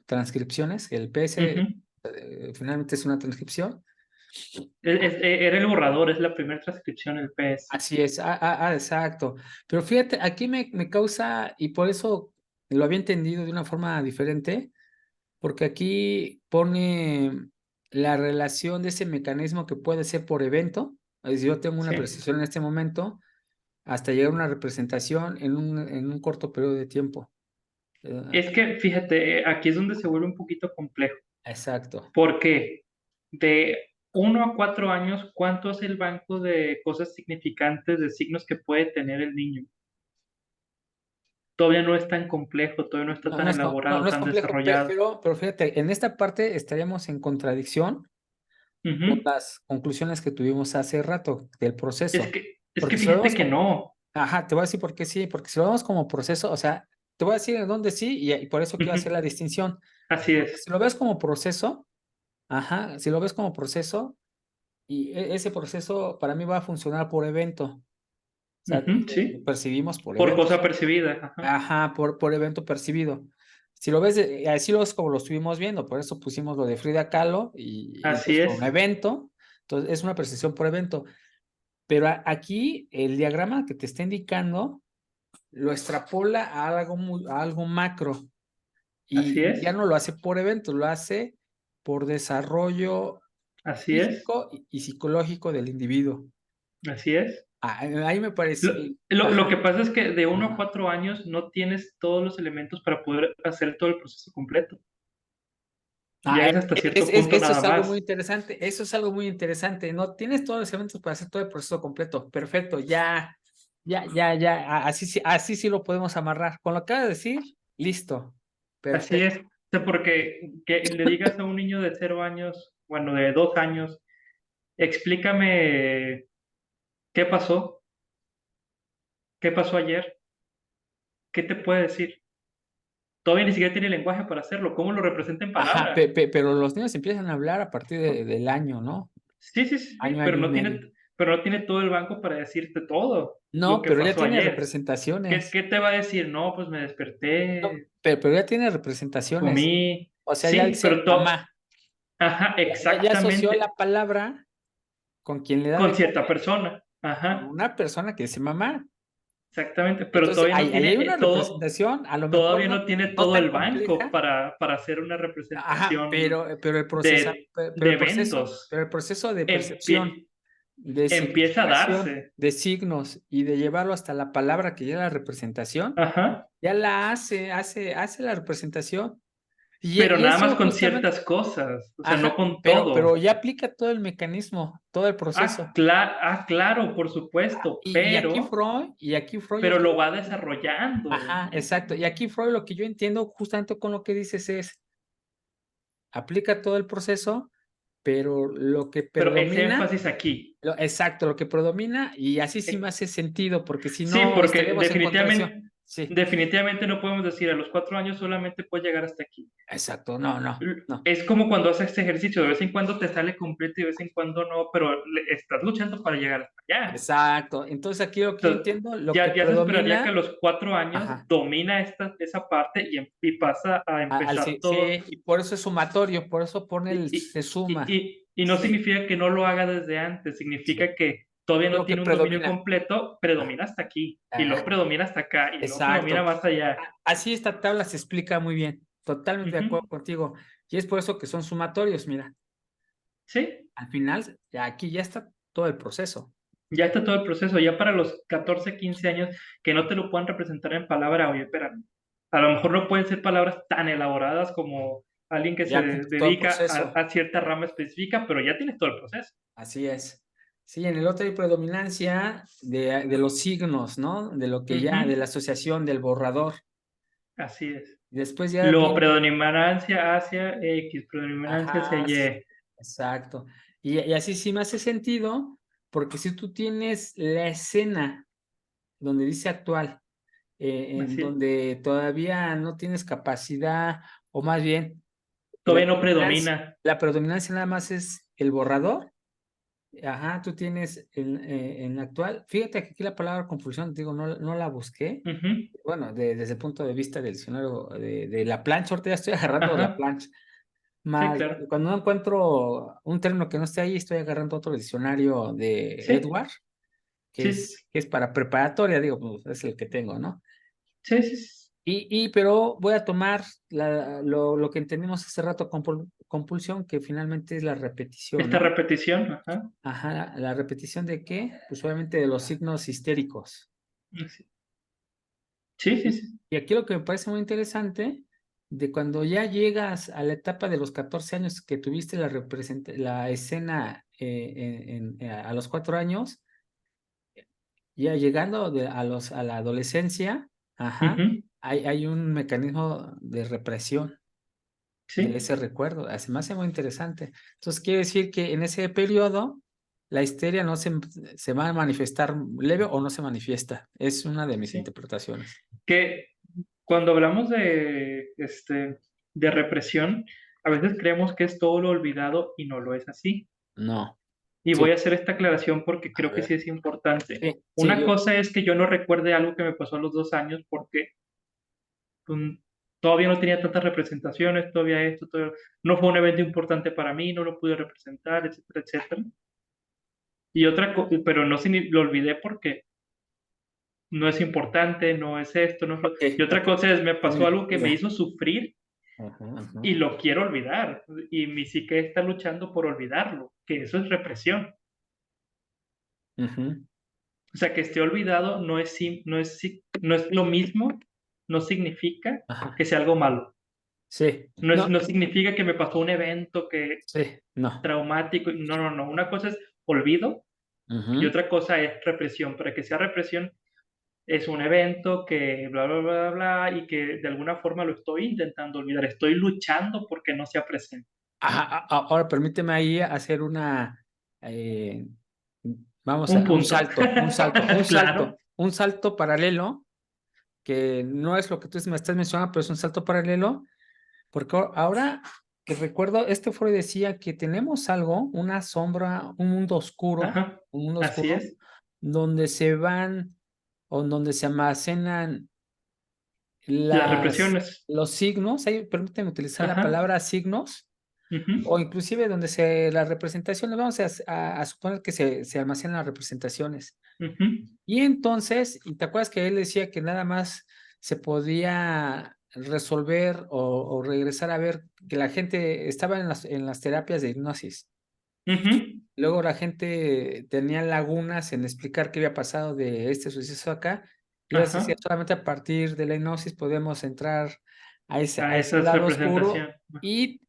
transcripciones. El PS Ujú. finalmente es una transcripción. Era el borrador, es la primera transcripción, el PS. Así es, exacto. Pero fíjate, aquí me causa, y por eso lo había entendido de una forma diferente, porque aquí pone la relación de ese mecanismo que puede ser por evento. Es decir, yo tengo una Sí. percepción en este momento hasta llegar a una representación en un corto periodo de tiempo. Es que, fíjate, aquí es donde se vuelve un poquito complejo. Exacto. ¿Por qué? De 1 a 4 años, ¿cuánto es el banco de cosas significantes, de signos que puede tener el niño? Todavía no es tan complejo, todavía no está tan No elaborado, es tan complejo, desarrollado. pero fíjate, en esta parte estaríamos en contradicción con Ujú. las conclusiones que tuvimos hace rato del Es proceso. que, es que Porque si lo fíjate vemos que como, no. ajá, te voy a decir por qué sí, porque si lo vemos como proceso, o sea, te voy a decir en dónde sí y por eso quiero hacer Ujú. la distinción. Así Porque es. si lo ves como proceso, ajá, si lo ves como proceso, y ese proceso para mí va a funcionar por evento. sea, Ujú, sí, percibimos por por cosa eventos. percibida, ajá. Ajá, por evento percibido. Si lo ves, así lo es como lo estuvimos viendo, por eso pusimos lo de Frida Kahlo y Así entonces fue un es, evento, entonces es una percepción por evento. Pero aquí el diagrama que te está indicando lo extrapola a algo macro así y ya es, no lo hace por evento, lo hace por desarrollo así es, físico y psicológico del individuo. así es. Ahí me Lo, parece, lo que ajá, pasa es que de 1 a 4 años no tienes todos los elementos para poder hacer todo el proceso completo. Ah, Llegas hasta cierto punto eso nada es algo muy más. interesante, eso es algo muy interesante. No tienes todos los elementos para hacer todo el proceso completo. Perfecto, ya, así sí lo podemos amarrar. Con lo que acaba de decir, listo. Así Perfecto. es. O sea, porque que le digas a un niño de 0 años, bueno, de 2 años, explícame qué pasó, qué pasó ayer, qué te puede decir. Todavía ni siquiera tiene lenguaje para hacerlo. ¿Cómo lo representa en Ajá, palabras? pero los niños empiezan a hablar a partir del año, ¿no? Sí, sí, sí, sí, Año y medio. pero no tiene todo el banco para decirte todo lo No, que pero ya pasó tiene ayer. ¿Qué, representaciones. qué te va a decir? No, pues me No, desperté, pero ya tiene representaciones. comí. O sea, ya Sí, dice pero mamá. ajá, Ya asoció exactamente, la palabra con quien le da con de cierta comer, persona. con Ajá, una persona que dice mamá. exactamente, pero Entonces, ahí hay una todo, representación, a lo mejor todavía no tiene no todo tan el banco compleja, para hacer una ajá, representación pero de eventos. pero el proceso de percepción, Empie- de empieza a significación, darse. de signos y de llevarlo hasta la palabra que ya la representación, Ajá, ya la hace la representación. pero Y nada más eso con justamente, ciertas cosas, o sea, no ajá, con pero todo. ya aplica todo el mecanismo, todo el proceso. Claro, por supuesto, Y aquí Freud, pero lo va desarrollando, ajá, exacto. Y aquí Freud lo que yo entiendo justamente con lo que dices es, aplica todo el proceso, pero lo que pero ese predomina, énfasis aquí. exacto, lo que predomina, y así sí me hace sentido, porque si Sí, no porque estaríamos en contradicción. Sí, definitivamente no podemos decir a los 4 años solamente puedes llegar hasta aquí. exacto, no. Es como cuando haces este ejercicio, de vez en cuando te sale completo y de vez en cuando no, pero estás luchando para llegar hasta allá. Exacto. Entonces aquí lo que yo Entonces, entiendo, lo que ya se esperaría que a predomina, los 4 años ajá, domina esa parte y pasa a empezar sí, todo. sí, y por eso es sumatorio, por eso pone Y, el y, se suma. y no Sí, significa que no lo haga desde antes, sí. significa que todavía no Lo que tiene un dominio predomina. completo, predomina hasta aquí, y luego Ah, predomina hasta acá, y luego predomina exacto. más allá. Así esta tabla se explica muy bien. Totalmente de Ujú. acuerdo contigo. Y es por eso que son sumatorios, mira. Sí, Al final, ya aquí ya está todo el proceso. ya está todo el proceso, ya para los 14 15 años que no te lo puedan representar en palabra, oye, espérame, a lo mejor no pueden ser palabras tan elaboradas como alguien que se Ya cumple todo el dedica proceso. a cierta rama específica, pero ya tienes todo el proceso. Así es. Sí, en el otro hay predominancia de los signos, ¿no? De lo que ya, de la Ujú, asociación, del borrador. así es. Después ya Luego, viene, predominancia hacia X, predominancia hacia ajá, Y. exacto. Y así sí me hace sentido, porque si tú tienes la escena donde dice actual, en Así es. donde todavía no tienes capacidad, o más bien, la Todavía no predominancia, predomina. la predominancia nada más es el borrador. Ajá, tú tienes en la actual, fíjate que aquí la palabra compulsión, digo, no la busqué. Ujú, Bueno, desde el punto de vista del diccionario de la plancha, ahorita ya estoy agarrando la ajá, plancha. sí, Más claro. cuando no encuentro un término que no esté ahí, estoy agarrando otro diccionario de Sí, Edward, sí, que es para preparatoria, digo, pues es el que tengo, ¿no? sí, sí, sí. Pero voy a tomar lo que entendimos hace rato, compulsión, que finalmente es la repetición, Esta ¿no? repetición, ajá. Ajá, ¿la repetición de qué? Pues obviamente de los signos histéricos. Sí, sí, sí, sí. Y aquí lo que me parece muy interesante, de cuando ya llegas a la etapa de los 14 años que tuviste la escena a los 4 años, ya llegando a la adolescencia, ajá, Ujú, hay un mecanismo de represión de sí. ese recuerdo. Se me hace muy interesante. Entonces, quiere decir que en ese periodo la histeria no se va a manifestar leve o no se manifiesta. Es una de mis Sí. interpretaciones. Que cuando hablamos de represión, a veces creemos que es todo lo olvidado y no lo es así. No. Y Sí, voy a hacer esta aclaración porque a creo que ver. sí es importante. Sí, sí, Una cosa es que yo no recuerde algo que me pasó a los 2 años porque mm, todavía no tenía tantas representaciones, todavía no fue un evento importante para mí, no lo pude representar, etcétera, etcétera. Pero no lo olvidé porque no es importante, no es esto, no es ok, y otra ok. cosa es, me pasó algo que me Mira. hizo sufrir Ajá, ajá. y lo quiero olvidar, y mi psique está luchando por olvidarlo, que eso es represión. Ujú, O sea, que esté olvidado no es lo mismo, no significa ajá. que sea algo malo. Sí, No, no, no significa que me pasó un evento sí, no. traumático. No, no, no. Una cosa es olvido y Ujú. otra cosa es represión. Para que sea represión es un evento que bla, bla, bla, bla, y que de alguna forma lo estoy intentando olvidar. Estoy luchando porque no sea presente. Ajá, ahora permíteme ahí hacer eh, vamos Un a, punto. Claro. un salto paralelo, que no es lo que tú me estás mencionando, pero es un salto paralelo, porque ahora que recuerdo, este Freud decía que tenemos algo, una sombra, Ajá. un mundo Así oscuro, es. donde se van o donde se almacenan Las las, represiones. los signos, ahí permíteme utilizar la Ajá. palabra signos, o Ujú, inclusive las representaciones, vamos a suponer que se almacenan las representaciones. ujú, Y entonces, ¿y te acuerdas que él decía que nada más se podía resolver o regresar a ver que la gente estaba en las terapias de hipnosis? ujú, Luego la gente tenía lagunas en explicar qué había pasado de este suceso acá. Y ahora sí, sí, ajá. solamente a partir de la hipnosis podemos entrar A a ese esas lado oscuro representaciones. y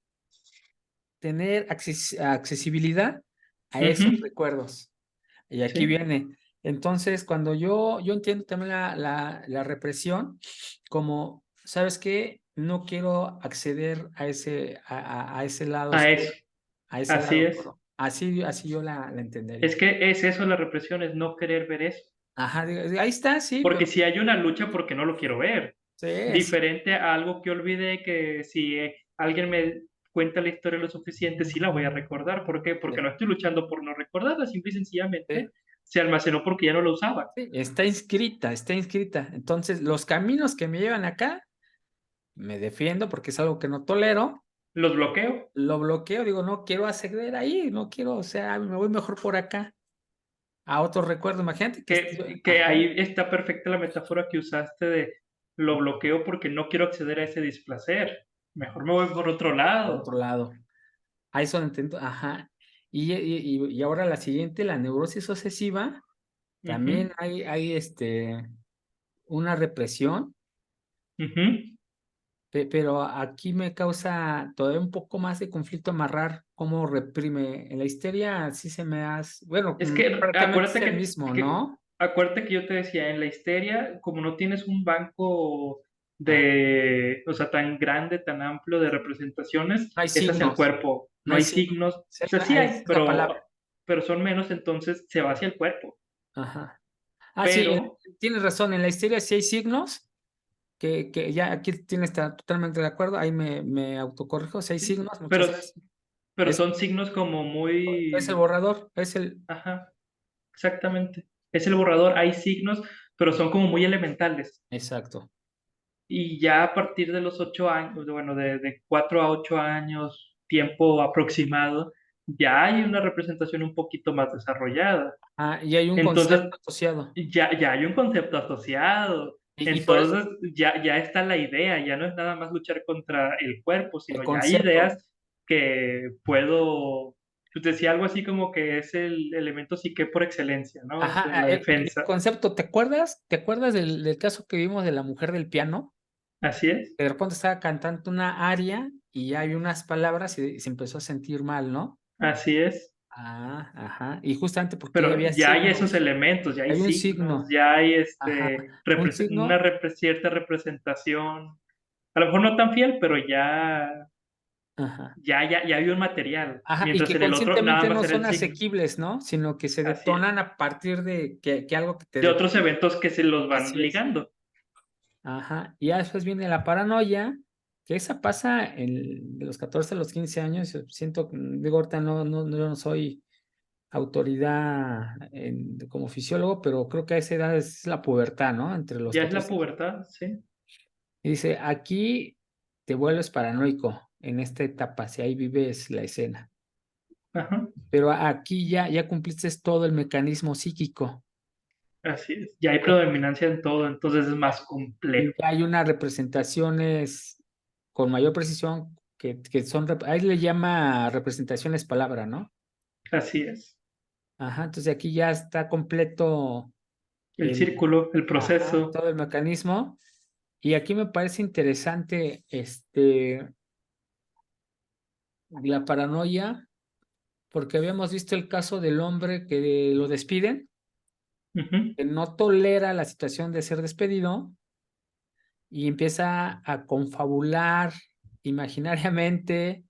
tener accesibilidad a esos Ujú, recuerdos. Y aquí sí. viene. Entonces, cuando yo entiendo también la represión, como, ¿sabes qué? No quiero acceder a ese lado A eso. oscuro, a ese Así lado es. oscuro. Así yo la Es entendería. que es eso la represión, es no querer ver eso. Ajá, ahí está, sí, Porque pero si hay una lucha, porque no lo quiero ver. sí, Diferente a algo que olvidé, que si alguien me cuenta la historia lo suficiente, sí la voy a recordar. ¿Por qué? Porque sí, no estoy luchando por no recordarla, simple y sí, sencillamente se almacenó porque ya no lo usaba. sí, está inscrita, está inscrita. Entonces, los caminos que me llevan acá, me defiendo porque es algo que no tolero. Los bloqueo. Lo bloqueo, digo, no quiero acceder ahí, no quiero, o sea, me voy mejor por acá, a otro recuerdo. Imagínate que Que ajá, ahí está perfecta la metáfora que usaste de lo bloqueo porque no quiero acceder a ese displacer. Mejor me voy por otro por lado. otro lado. Ahí es donde intento, ajá. Y ahora la siguiente, la neurosis obsesiva, Ujú, también hay una represión, ujú. pero aquí me causa todavía un poco más de conflicto amarrar cómo reprime. En la histeria sí se me hace, bueno, Es que prácticamente es el mismo, ¿no? acuérdate que yo te decía, en la histeria, como no tienes un banco Ah, o sea, tan grande, tan amplio de representaciones, no hay es hacia el signos, cuerpo, no no hay hay signos. signos, o Sí, sea, sí hay, esa es la palabra. pero son menos, entonces se va hacia el cuerpo. Ajá. Ah, sí, Pero, tienes razón, en la histeria sí hay signos, que ya aquí tienes está totalmente de acuerdo, ahí me autocorrijo, si hay sí, signos, pero, muchas veces pero es, son signos como es el muy, borrador, es el, ajá, exactamente. Es el borrador, hay signos, pero son como muy elementales. exacto. Y ya a partir de los 8 años, bueno, de 4 a 8 años, tiempo aproximado, ya hay una representación un poquito más desarrollada. Ah, y hay un Entonces, concepto asociado. ya hay un concepto asociado. Y por eso Entonces, ya está la idea, ya no es nada más luchar contra el cuerpo, el sino ya hay concepto, ideas que puedo, pues decía algo así como que es el elemento psique por excelencia, ¿no? ajá, De la el defensa. concepto, ¿te acuerdas? ¿Te acuerdas del caso que vimos de la mujer del piano? Así es, Que de repente estaba cantando una aria y ya hay unas palabras y se empezó a sentir mal, ¿no? así es. Ah, ajá. Y justamente porque ya Pero había ya hay esos signos. elementos, ya hay Hay un signos, signo. ya hay Ajá. Un signo. cierta representación. A lo mejor no tan fiel, pero Ajá. ya hay un material. Ajá. Y Mientras que en el otro nada conscientemente más no era el son signo. asequibles, ¿no? Sino que se Así es. detonan a partir de que algo que te De otros detona. eventos que se los van Así es. ligando. Ajá. Y ya después viene la paranoia, que esa pasa de los 14 a los 15 años. Yo siento, digo, ahorita yo no soy autoridad como fisiólogo, pero creo que a esa edad es la pubertad, ¿no? Entre los Ya es la 14. pubertad, sí. Y dice, aquí te vuelves paranoico en esta etapa, si ahí vives la escena. Ajá, Pero aquí ya cumpliste todo el mecanismo psíquico. así es. Ya hay Ya, predominancia en todo, entonces es más y complejo. ya hay unas representaciones con mayor precisión que son, ahí le llama representaciones palabra, ¿no? Así es. Ajá, entonces aquí ya está completo El el, círculo, el ajá, proceso. todo el mecanismo. Y aquí me parece interesante, la paranoia, porque habíamos visto el caso del hombre que lo despiden, Ujú. que no tolera la situación de ser despedido y empieza a confabular imaginariamente,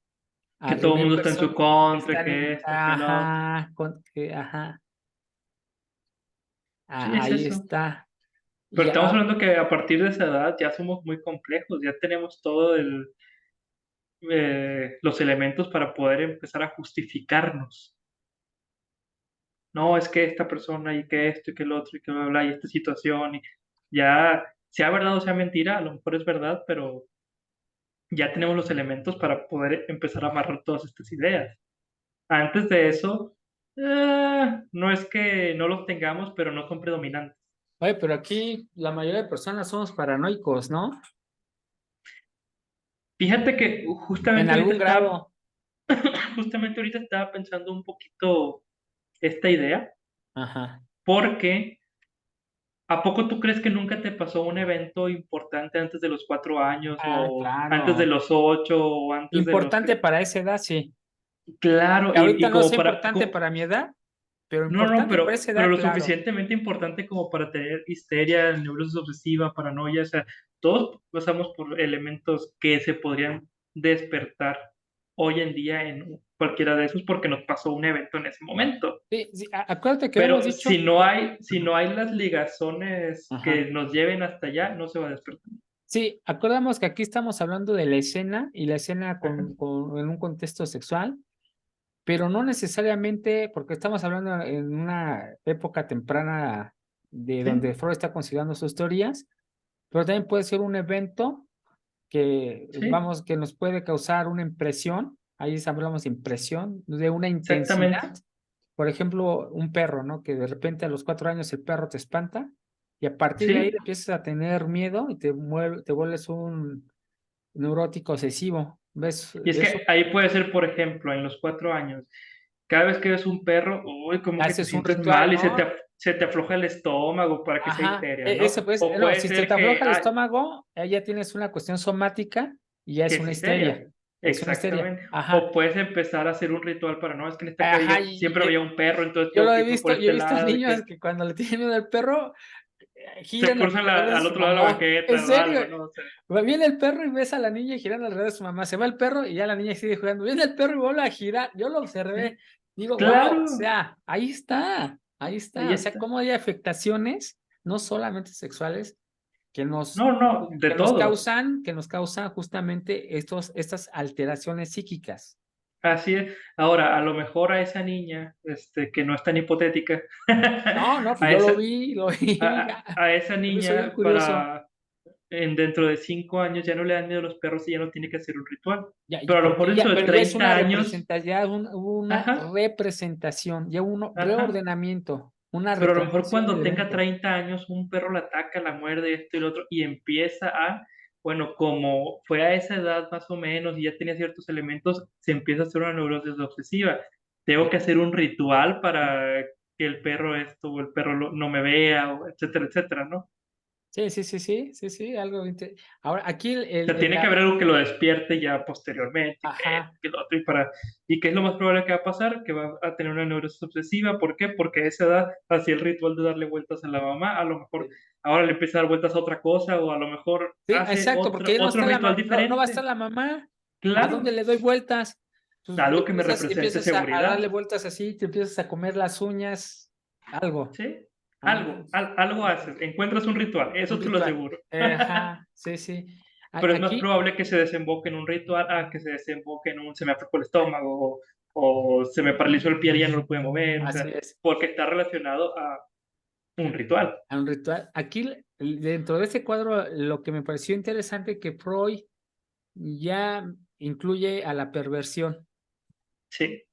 a Que todo el reunir mundo está en su personas que contra, están que en, esto, que lo otro. ajá, ajá, Sí, es ahí eso. está. Pero Y estamos hablando que a partir de esa edad ya somos muy complejos, ya tenemos todo los elementos para poder empezar a justificarnos. No, es que esta persona y que esto y que el otro y que bla, bla, y esta situación y ya, sea verdad o sea mentira, a lo mejor es verdad, pero ya tenemos los elementos para poder empezar a amarrar todas estas ideas. Antes de eso, no es que no los tengamos, pero no son predominantes. oye, pero aquí la mayoría de personas somos paranoicos, ¿no? Fíjate que En algún grado. justamente ahorita estaba pensando un poquito esta idea, Ajá. porque ¿a poco tú crees que nunca te pasó un evento importante antes de los 4 años Ah, o antes de claro. los 8 o antes de los Importante que... para esa edad, sí. Claro, Que ahorita y no es como importante para mi edad, pero no, no, importante para esa pero edad, lo claro. suficientemente importante como para tener histeria, neurosis obsesiva, paranoia, o sea, todos pasamos por elementos que se podrían despertar hoy en día en cualquiera de esos porque nos pasó un evento en ese momento. Sí, sí, acuérdate que habíamos Pero dicho. si no hay las ligazones que Ajá. nos lleven hasta allá, no se va a despertar. Sí, acordamos que aquí estamos hablando de la escena y la escena Ajá. en un contexto sexual, pero no necesariamente porque estamos hablando en una época temprana de donde Sí, Freud está considerando sus teorías, pero también puede ser un evento que, sí, vamos, que nos puede causar una impresión, ahí hablamos de impresión, de una intensidad. exactamente. Por ejemplo, un perro, ¿no? Que de repente a los 4 años el perro te espanta y a partir de ahí Sí, empiezas a tener miedo y te vuelves un neurótico obsesivo. ¿Ves? y es Eso que ahí puede ser, por ejemplo, en los 4 años, cada vez que ves un perro, uy, como que te haces un sientes ritual, mal y ¿no? se te afloja el estómago para que sea Ajá, histeria, ¿no? eso pues, O no, puede si se ser te afloja que, el estómago, ahí ya tienes una cuestión somática y ya que es es una histeria, histeria. Es una histeria. exactamente. Ajá, O puedes empezar a hacer un ritual para, no, es que en esta ajá, calle siempre había un perro, entonces yo tengo lo que he irme por visto, yo he este visto lado y niños que que cuando le tienen miedo al perro, se giran cruzan alrededor de al su otro lado de la mamá. En banqueta o serio, algo, ¿no? O sea, viene el perro y ves a la niña girando alrededor de su mamá. Se va el perro y ya la niña sigue jugando. Viene el perro y vuelve a girar. Yo lo observé. sí. Digo, wow, o Claro, sea, ahí está, ahí ahí está. O sea, está. cómo hay afectaciones, no solamente sexuales, No, no, de todo. que nos causan justamente estas alteraciones psíquicas. Así es. Ahora, a lo mejor a esa niña, que no es tan hipotética, No, no, pues a yo esa, lo vi, a esa se me hizo bien niña curioso. dentro de 5 años ya no le dan miedo a los perros y ya no tiene que hacer un ritual. Ya, Pero a lo mejor porque dentro de pero ya es una 30 años, representación, ya hubo una ajá, representación, ya hubo un ajá. reordenamiento, una Pero a lo mejor reproducción de cuando tenga eventos. 30 años, un perro la ataca, la muerde, esto y lo otro, y empieza bueno, como fue a esa edad más o menos y ya tenía ciertos elementos, se empieza a hacer una neurosis obsesiva. Tengo que hacer un ritual para que el perro esto o el perro no me vea, o etcétera, etcétera, ¿no? Sí, sí, sí, sí, sí, sí, algo. Ahora, aquí O sea, tiene que haber algo que lo despierte ya posteriormente, y que esto, ajá, que lo otro, ¿y qué es lo más probable que va a pasar? Que va a tener una neurosis obsesiva. ¿Por qué? Porque a esa edad hacía el ritual de darle vueltas a la mamá, a lo mejor ahora le empieza a dar vueltas a otra cosa, o a lo mejor sí, hace exacto, porque ya no otro está ritual no, no va a estar diferente. la mamá. ¿A dónde Claro, le doy vueltas? Pues algo que me represente empiezas a darle seguridad, vueltas así, te empiezas a comer las uñas, algo. ¿sí? Ajá, Algo haces, encuentras un ritual, un eso te lo ritual. aseguro. Ajá, sí, sí. Pero es más Aquí, probable que se desemboque en un ritual a que se desemboque en un se me aflojó el estómago, o se me paralizó el pie y ya no lo pude mover, o Así sea, es, porque está relacionado a un ritual. a un ritual. Aquí, dentro de este cuadro, lo que me pareció interesante que Freud ya incluye a la perversión. Sí,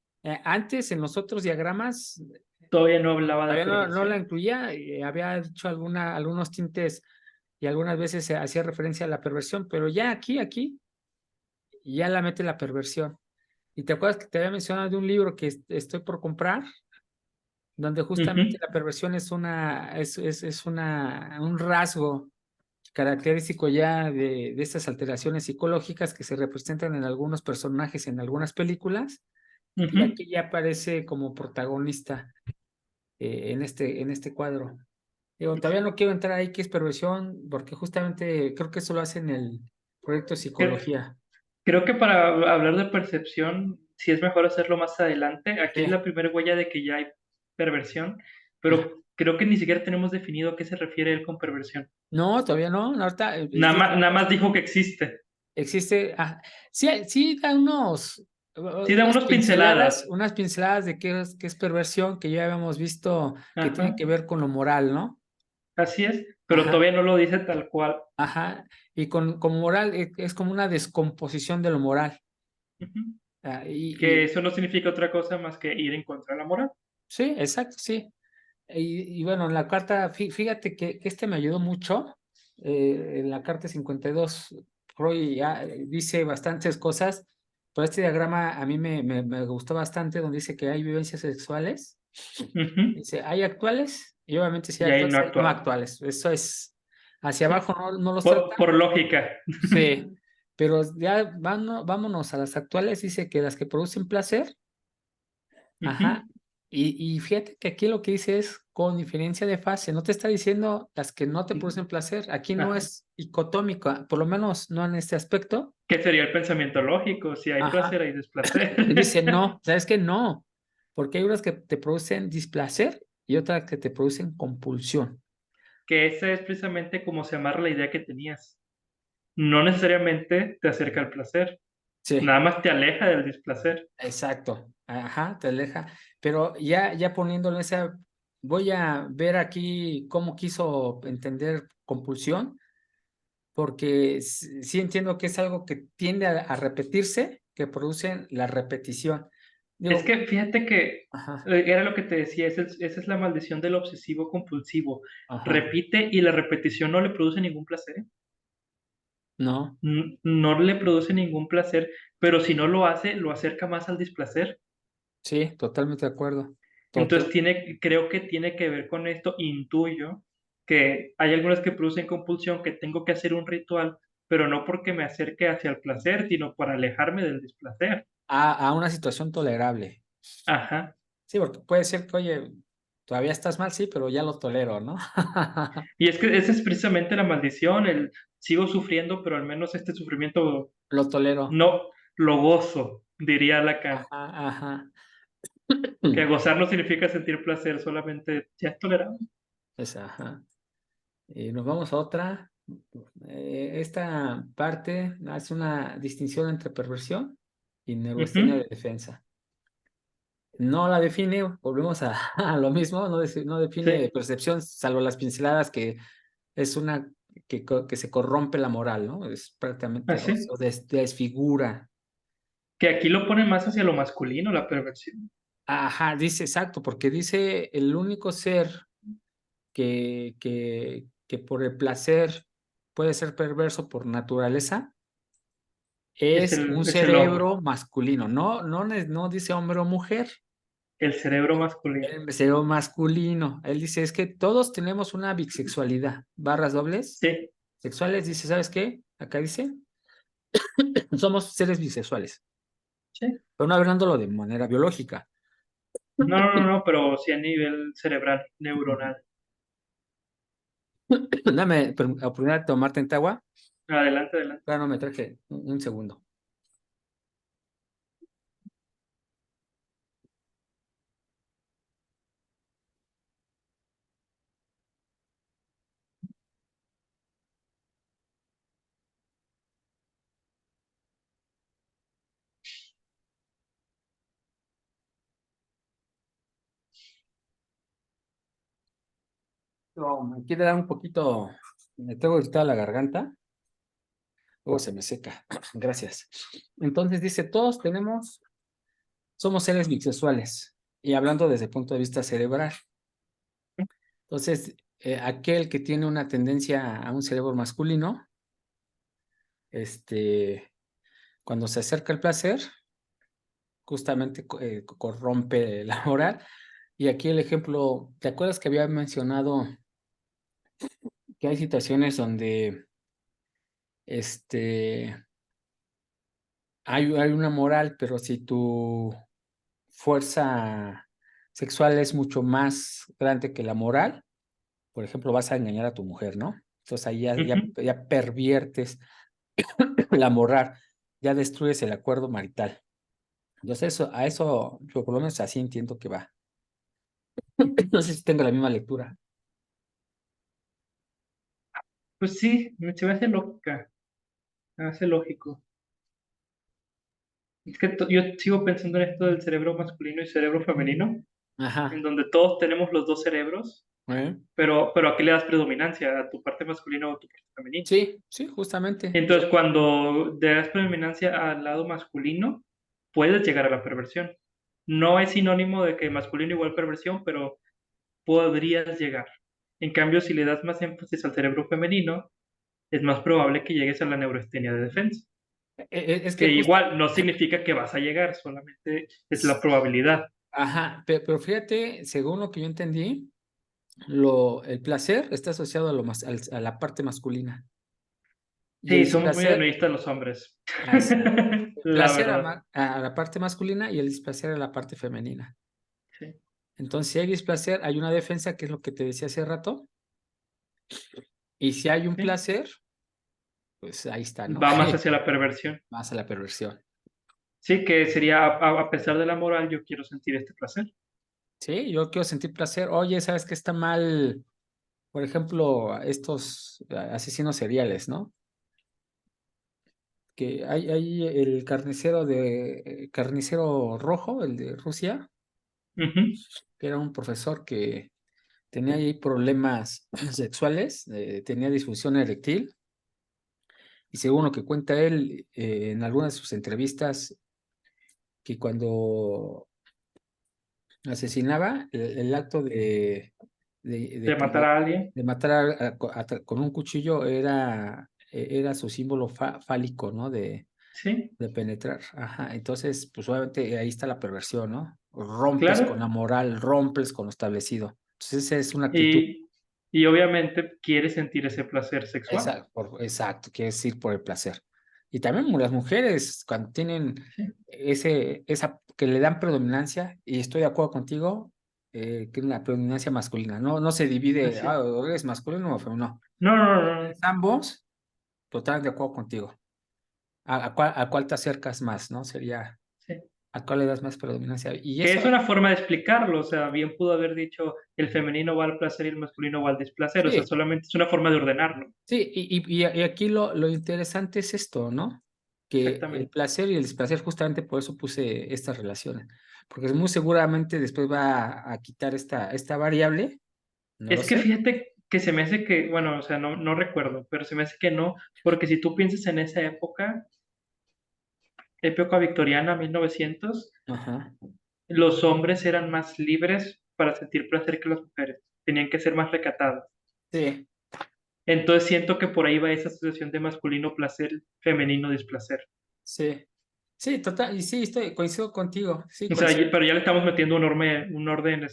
Antes, en los otros diagramas, todavía no hablaba de todavía no la perversión. incluía, había dicho algunos tintes y algunas veces se hacía referencia a la perversión, pero ya aquí, ya la mete la perversión. ¿Y te acuerdas que te había mencionado de un libro que estoy por comprar? Donde justamente Ujú, la perversión es un rasgo característico ya de estas alteraciones psicológicas que se representan en algunos personajes en algunas películas, y ujú. aquí ya aparece como protagonista en este cuadro. Digo, todavía no quiero entrar ahí qué es perversión, porque justamente creo que eso lo hace en el proyecto de Cre- psicología. Creo que para hablar de percepción, sí es mejor hacerlo más adelante. Aquí es Sí. la primera huella de que ya hay perversión, Ajá. pero creo que ni siquiera tenemos definido a qué se refiere él con perversión. No, todavía no. Ahorita dice, Nada más dijo que existe. existe, sí, sí da Sí, da unas pinceladas. unas pinceladas de qué es perversión, que ya habíamos visto que tiene Ajá, que ver con lo moral, ¿no? así es, pero Ajá, todavía no lo dice tal cual. ajá. Y con moral es como una descomposición de lo moral. Ujú. Ah, Que eso no significa otra cosa más que ir en contra de la moral. sí, exacto, sí. Y bueno, en la carta, fíjate que este me ayudó mucho. En la carta 52, Freud ya dice bastantes cosas, pero este diagrama a mí me gustó bastante, donde dice que hay vivencias sexuales. Ujú. Dice, hay actuales, y obviamente si hay Y ahí actuales, no hay no actuales. actuales. Eso es, hacia Sí. abajo no los trata. Por lógica. Sí, pero ya vámonos a las actuales, dice que las que producen placer. Ajá. Ujú. Y fíjate que aquí lo que dice es con diferencia de fase, no te está diciendo las que no te producen placer, aquí no Ajá. es dicotómico, por lo menos no en este aspecto. ¿Qué sería el pensamiento lógico? Si hay Ajá. placer, hay desplacer. Y dice no, ¿sabes qué? No, porque hay unas que te producen displacer y otras que te producen compulsión. Que esa es precisamente como se amarra la idea que tenías. No necesariamente te acerca al placer, Sí, nada más te aleja del displacer. exacto. Ajá, te aleja. Pero ya poniéndolo en esa, voy a ver aquí cómo quiso entender compulsión, porque sí entiendo que es algo que tiende a repetirse, que producen la repetición. Es Digo, que fíjate que ajá, era lo que te decía, esa es la maldición del obsesivo compulsivo. ajá, Repite y la repetición no le produce ningún placer. no, No le produce ningún placer, pero si no lo hace, lo acerca más al displacer. sí, totalmente de acuerdo. Entonces Total, creo que tiene que ver con esto, intuyo que hay algunas que producen compulsión, que tengo que hacer un ritual, pero no porque me acerque hacia el placer, sino para alejarme del displacer. a una situación tolerable. Ajá. Sí, porque puede ser que, oye, todavía estás mal, sí, pero ya lo tolero, ¿no? Y es que esa es precisamente la maldición, el sigo sufriendo, pero al menos este sufrimiento Lo tolero. no lo gozo, diría Lacan. Ajá, ajá. Que gozar no significa sentir placer, solamente ya es tolerable. Ajá. Y nos vamos a otra. Esta parte hace una distinción entre perversión y neurastenia de Ujú. defensa. No la define, volvemos a lo mismo, no define Sí, percepción, salvo las pinceladas que es una que se corrompe la moral, ¿no? Es prácticamente, o así. desfigura. Que aquí lo pone más hacia lo masculino, la perversión. Ajá, dice exacto, porque dice el único ser que por el placer puede ser perverso por naturaleza es un Es el hombre, cerebro masculino, no dice hombre o mujer. el cerebro masculino. El cerebro masculino. Él dice, es que todos tenemos una bisexualidad. Barras dobles, Sí, sexuales, dice, ¿sabes qué? Acá dice, somos seres bisexuales. sí. Pero no hablándolo de manera biológica. No, pero sí a nivel cerebral, neuronal. Dame oportunidad de tomar tanta agua. Adelante, adelante. Claro, no me traje un segundo. No, me quiere dar un poquito, me tengo irritada la garganta, luego se me seca. Gracias. Entonces dice, todos somos seres bisexuales, y hablando desde el punto de vista cerebral. Entonces, aquel que tiene una tendencia a un cerebro masculino, este, cuando se acerca el placer, justamente corrompe la moral. Y aquí el ejemplo, ¿te acuerdas que había mencionado que hay situaciones donde este, hay una moral, pero si tu fuerza sexual es mucho más grande que la moral, por ejemplo, vas a engañar a tu mujer, ¿no? Entonces ahí Ujú. ya perviertes la moral, ya destruyes el acuerdo marital. Entonces a eso, yo por lo menos así entiendo que va. No sé si tengo la misma lectura. Pues sí, se me hace lógica, me hace lógico. Es que yo sigo pensando en esto del cerebro masculino y cerebro femenino, en Ajá. donde todos tenemos los dos cerebros, ¿Eh? pero ¿a qué le das predominancia? ¿A tu parte masculina o a tu parte femenina? Sí, sí, justamente. Entonces, cuando le das predominancia al lado masculino, puedes llegar a la perversión. No es sinónimo de que masculino igual perversión, pero podrías llegar. En cambio, si le das más énfasis al cerebro femenino, es más probable que llegues a la neurastenia de defensa. Es Que que justo, igual no significa que vas a llegar, solamente es la probabilidad. ajá, pero fíjate, según lo que yo entendí, el placer está asociado a, a la parte masculina. Y el Sí, somos muy displacer, hedonistas los hombres. así, el La placer verdad. a la parte masculina y el displacer a la parte femenina. Sí. Entonces, si hay displacer, hay una defensa, que es lo que te decía hace rato, y si hay un Sí. placer, pues ahí está, ¿no? Va más hacia la perversión. Más a la perversión. Sí, que sería, a pesar de la moral, yo quiero sentir este placer. Sí, yo quiero sentir placer. Oye, ¿sabes qué está mal? Por ejemplo, estos asesinos seriales, ¿no? Que hay el carnicero rojo, el de Rusia, Ujú. que era un profesor que tenía ahí problemas sexuales, tenía disfunción eréctil, y según lo que cuenta él en algunas de sus entrevistas, que cuando asesinaba, el acto De matar a alguien. de matar con un cuchillo era su símbolo fálico, ¿no? Sí, De penetrar. Ajá. Entonces, pues obviamente ahí está la perversión, ¿no? Rompes con la claro. moral, rompes con lo establecido. Entonces, esa es una actitud. Y obviamente quiere sentir ese placer sexual. Exacto, quiere decir por el placer. Y también las mujeres, cuando tienen Sí, esa que le dan predominancia, y estoy de acuerdo contigo, que es la predominancia masculina, no se divide, así es. o eres masculino o femenino, No, no, no, es no. ambos, totalmente de acuerdo contigo. A cuál te acercas más, ¿no? Sería, Sí. ¿a cuál le das más predominancia? Y Que es eso, una forma de explicarlo, o sea, bien pudo haber dicho el femenino va al placer y el masculino va al displacer, o sea, sí, solamente es una forma de ordenarlo. sí, y aquí lo interesante es esto, ¿no? Que el Exactamente. placer y el displacer, justamente por eso puse estas relaciones, porque muy seguramente después va a quitar esta variable, no lo Es que sé. fíjate que se me hace que, bueno, o sea, no recuerdo, pero se me hace que no, porque si tú piensas en esa época, época victoriana, 1900, Ajá. los hombres eran más libres para sentir placer que las mujeres, tenían que ser más recatados. Sí, Entonces siento que por ahí va esa asociación de masculino placer, femenino displacer. sí, sí, total, y sí, coincido contigo, sí, O sea, coincido. pero ya le estamos metiendo un orden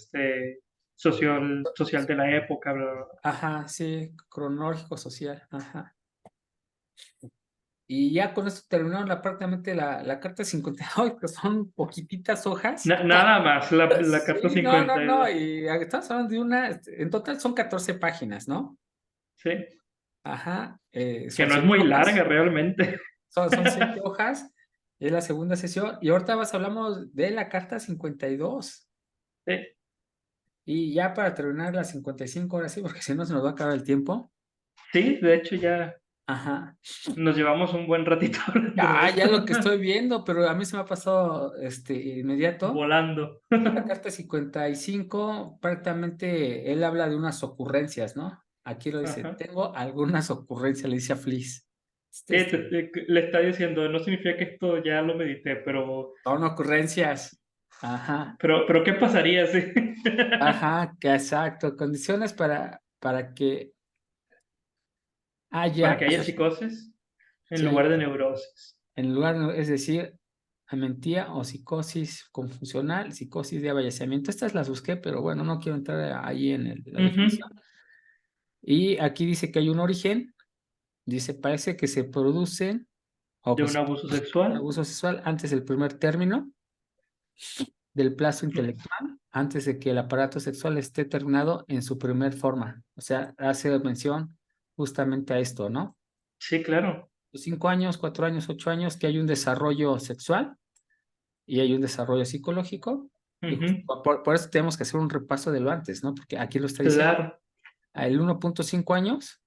social de la época, bla, bla, bla. Ajá, sí, cronológico social, ajá. Y ya con esto terminaron prácticamente la carta 52, que son poquititas hojas. Nada más, la carta Sí, no, 52. y estamos hablando de en total son 14 páginas, ¿no? Sí, Ajá, que son no es 7 muy larga hojas, realmente. son 7 hojas, es la segunda sesión, y ahorita hablamos de la carta 52, Sí, y ya para terminar la 55, ahora sí, porque si no se nos va a acabar el tiempo. sí, de hecho ya Ajá. Nos llevamos un buen ratito hablando de Ya esto. lo que estoy viendo, pero a mí se me ha pasado, inmediato. Volando. Y la carta 55 prácticamente él habla de unas ocurrencias, ¿no? Aquí lo dice: Ajá. "Tengo algunas ocurrencias", le dice a Fliss. Sí, Este, le está diciendo, no significa que esto ya lo medité, son ocurrencias. Ajá, pero ¿qué pasaría si? ajá, que exacto, condiciones para que Para haya, que haya psicosis en sí, lugar de neurosis. en lugar, es decir, mentía o psicosis confusional, psicosis de avallacimiento. Estas las busqué, pero bueno, no quiero entrar ahí en la Ujú. definición. Y aquí dice que hay un origen, dice: "Parece que se producen o De que un se abuso un sexual. abuso sexual antes del primer término del plazo Mm, intelectual, antes de que el aparato sexual esté terminado en su primer forma". O sea, hace mención justamente a esto, ¿no? sí, claro. Los 5 años, 4 años, 8 años, que hay un desarrollo sexual y hay un desarrollo psicológico, y Ujú. por eso tenemos que hacer un repaso de lo antes, ¿no? Porque aquí lo está diciendo, Claro. el 1.5 años,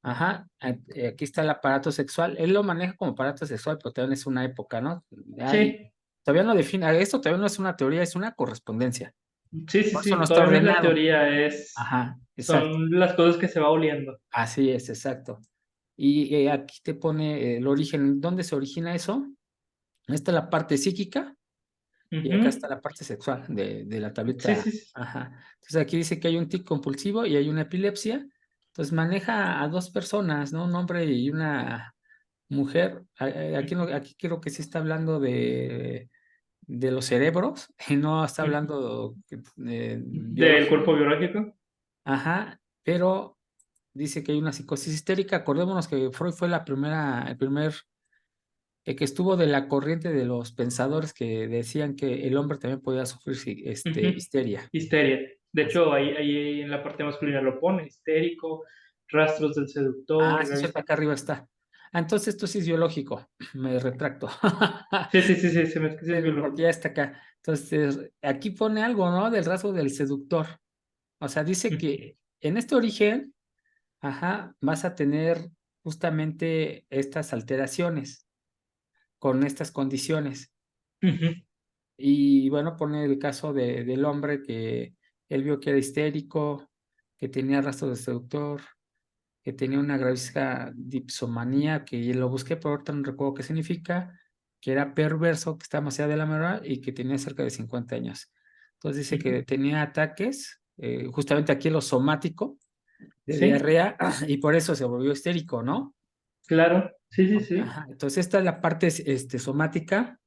ajá, aquí está el aparato sexual. Él lo maneja como aparato sexual, pero también es una época, ¿no? Hay Sí, todavía no define, esto todavía no es una teoría, es una correspondencia. sí, sí, Por eso no sí. está Todavía no es la ordenado. teoría, Ajá, exacto. son las cosas que se va oliendo. Así es, exacto. Y, aquí te pone, el origen, ¿dónde se origina eso? Esta es la parte psíquica y acá Ujú. está la parte sexual de la Sí, tablita. sí, sí. Ajá. Entonces, aquí dice que hay un tic compulsivo y hay una epilepsia. Entonces, maneja a 2 personas, ¿no? Un hombre y una mujer. Aquí creo que sí está hablando de los cerebros, y no está Ujú. hablando, Del cuerpo biológico. biológico. Ajá, pero dice que hay una psicosis histérica. Acordémonos que Freud fue el primer, que estuvo de la corriente de los pensadores que decían que el hombre también podía sufrir Ujú. histeria. Histeria. De Así. hecho, ahí en la parte masculina lo pone, histérico, rastros del seductor, Sí, cierto, acá arriba está. Entonces esto sí es biológico, me retracto. sí, sí, sí, sí, se me sí es Porque biológico. ya está acá. Entonces, aquí pone algo, ¿no? Del rasgo del seductor. O sea, dice Ujú. que en este origen, ajá, vas a tener justamente estas alteraciones con estas condiciones. Ujú. Y bueno, pone el caso del hombre que él vio que era histérico, que tenía rastro de seductor, que tenía una gravísima dipsomanía, que lo busqué, pero ahorita no recuerdo qué significa, que era perverso, que estaba más allá de la moral y que tenía cerca de 50 años. Entonces dice Ujú. que tenía ataques, justamente aquí en lo somático, de Sí, diarrea, y por eso se volvió histérico, ¿no? claro. Sí, sí, sí. Ajá. Entonces esta es la parte somática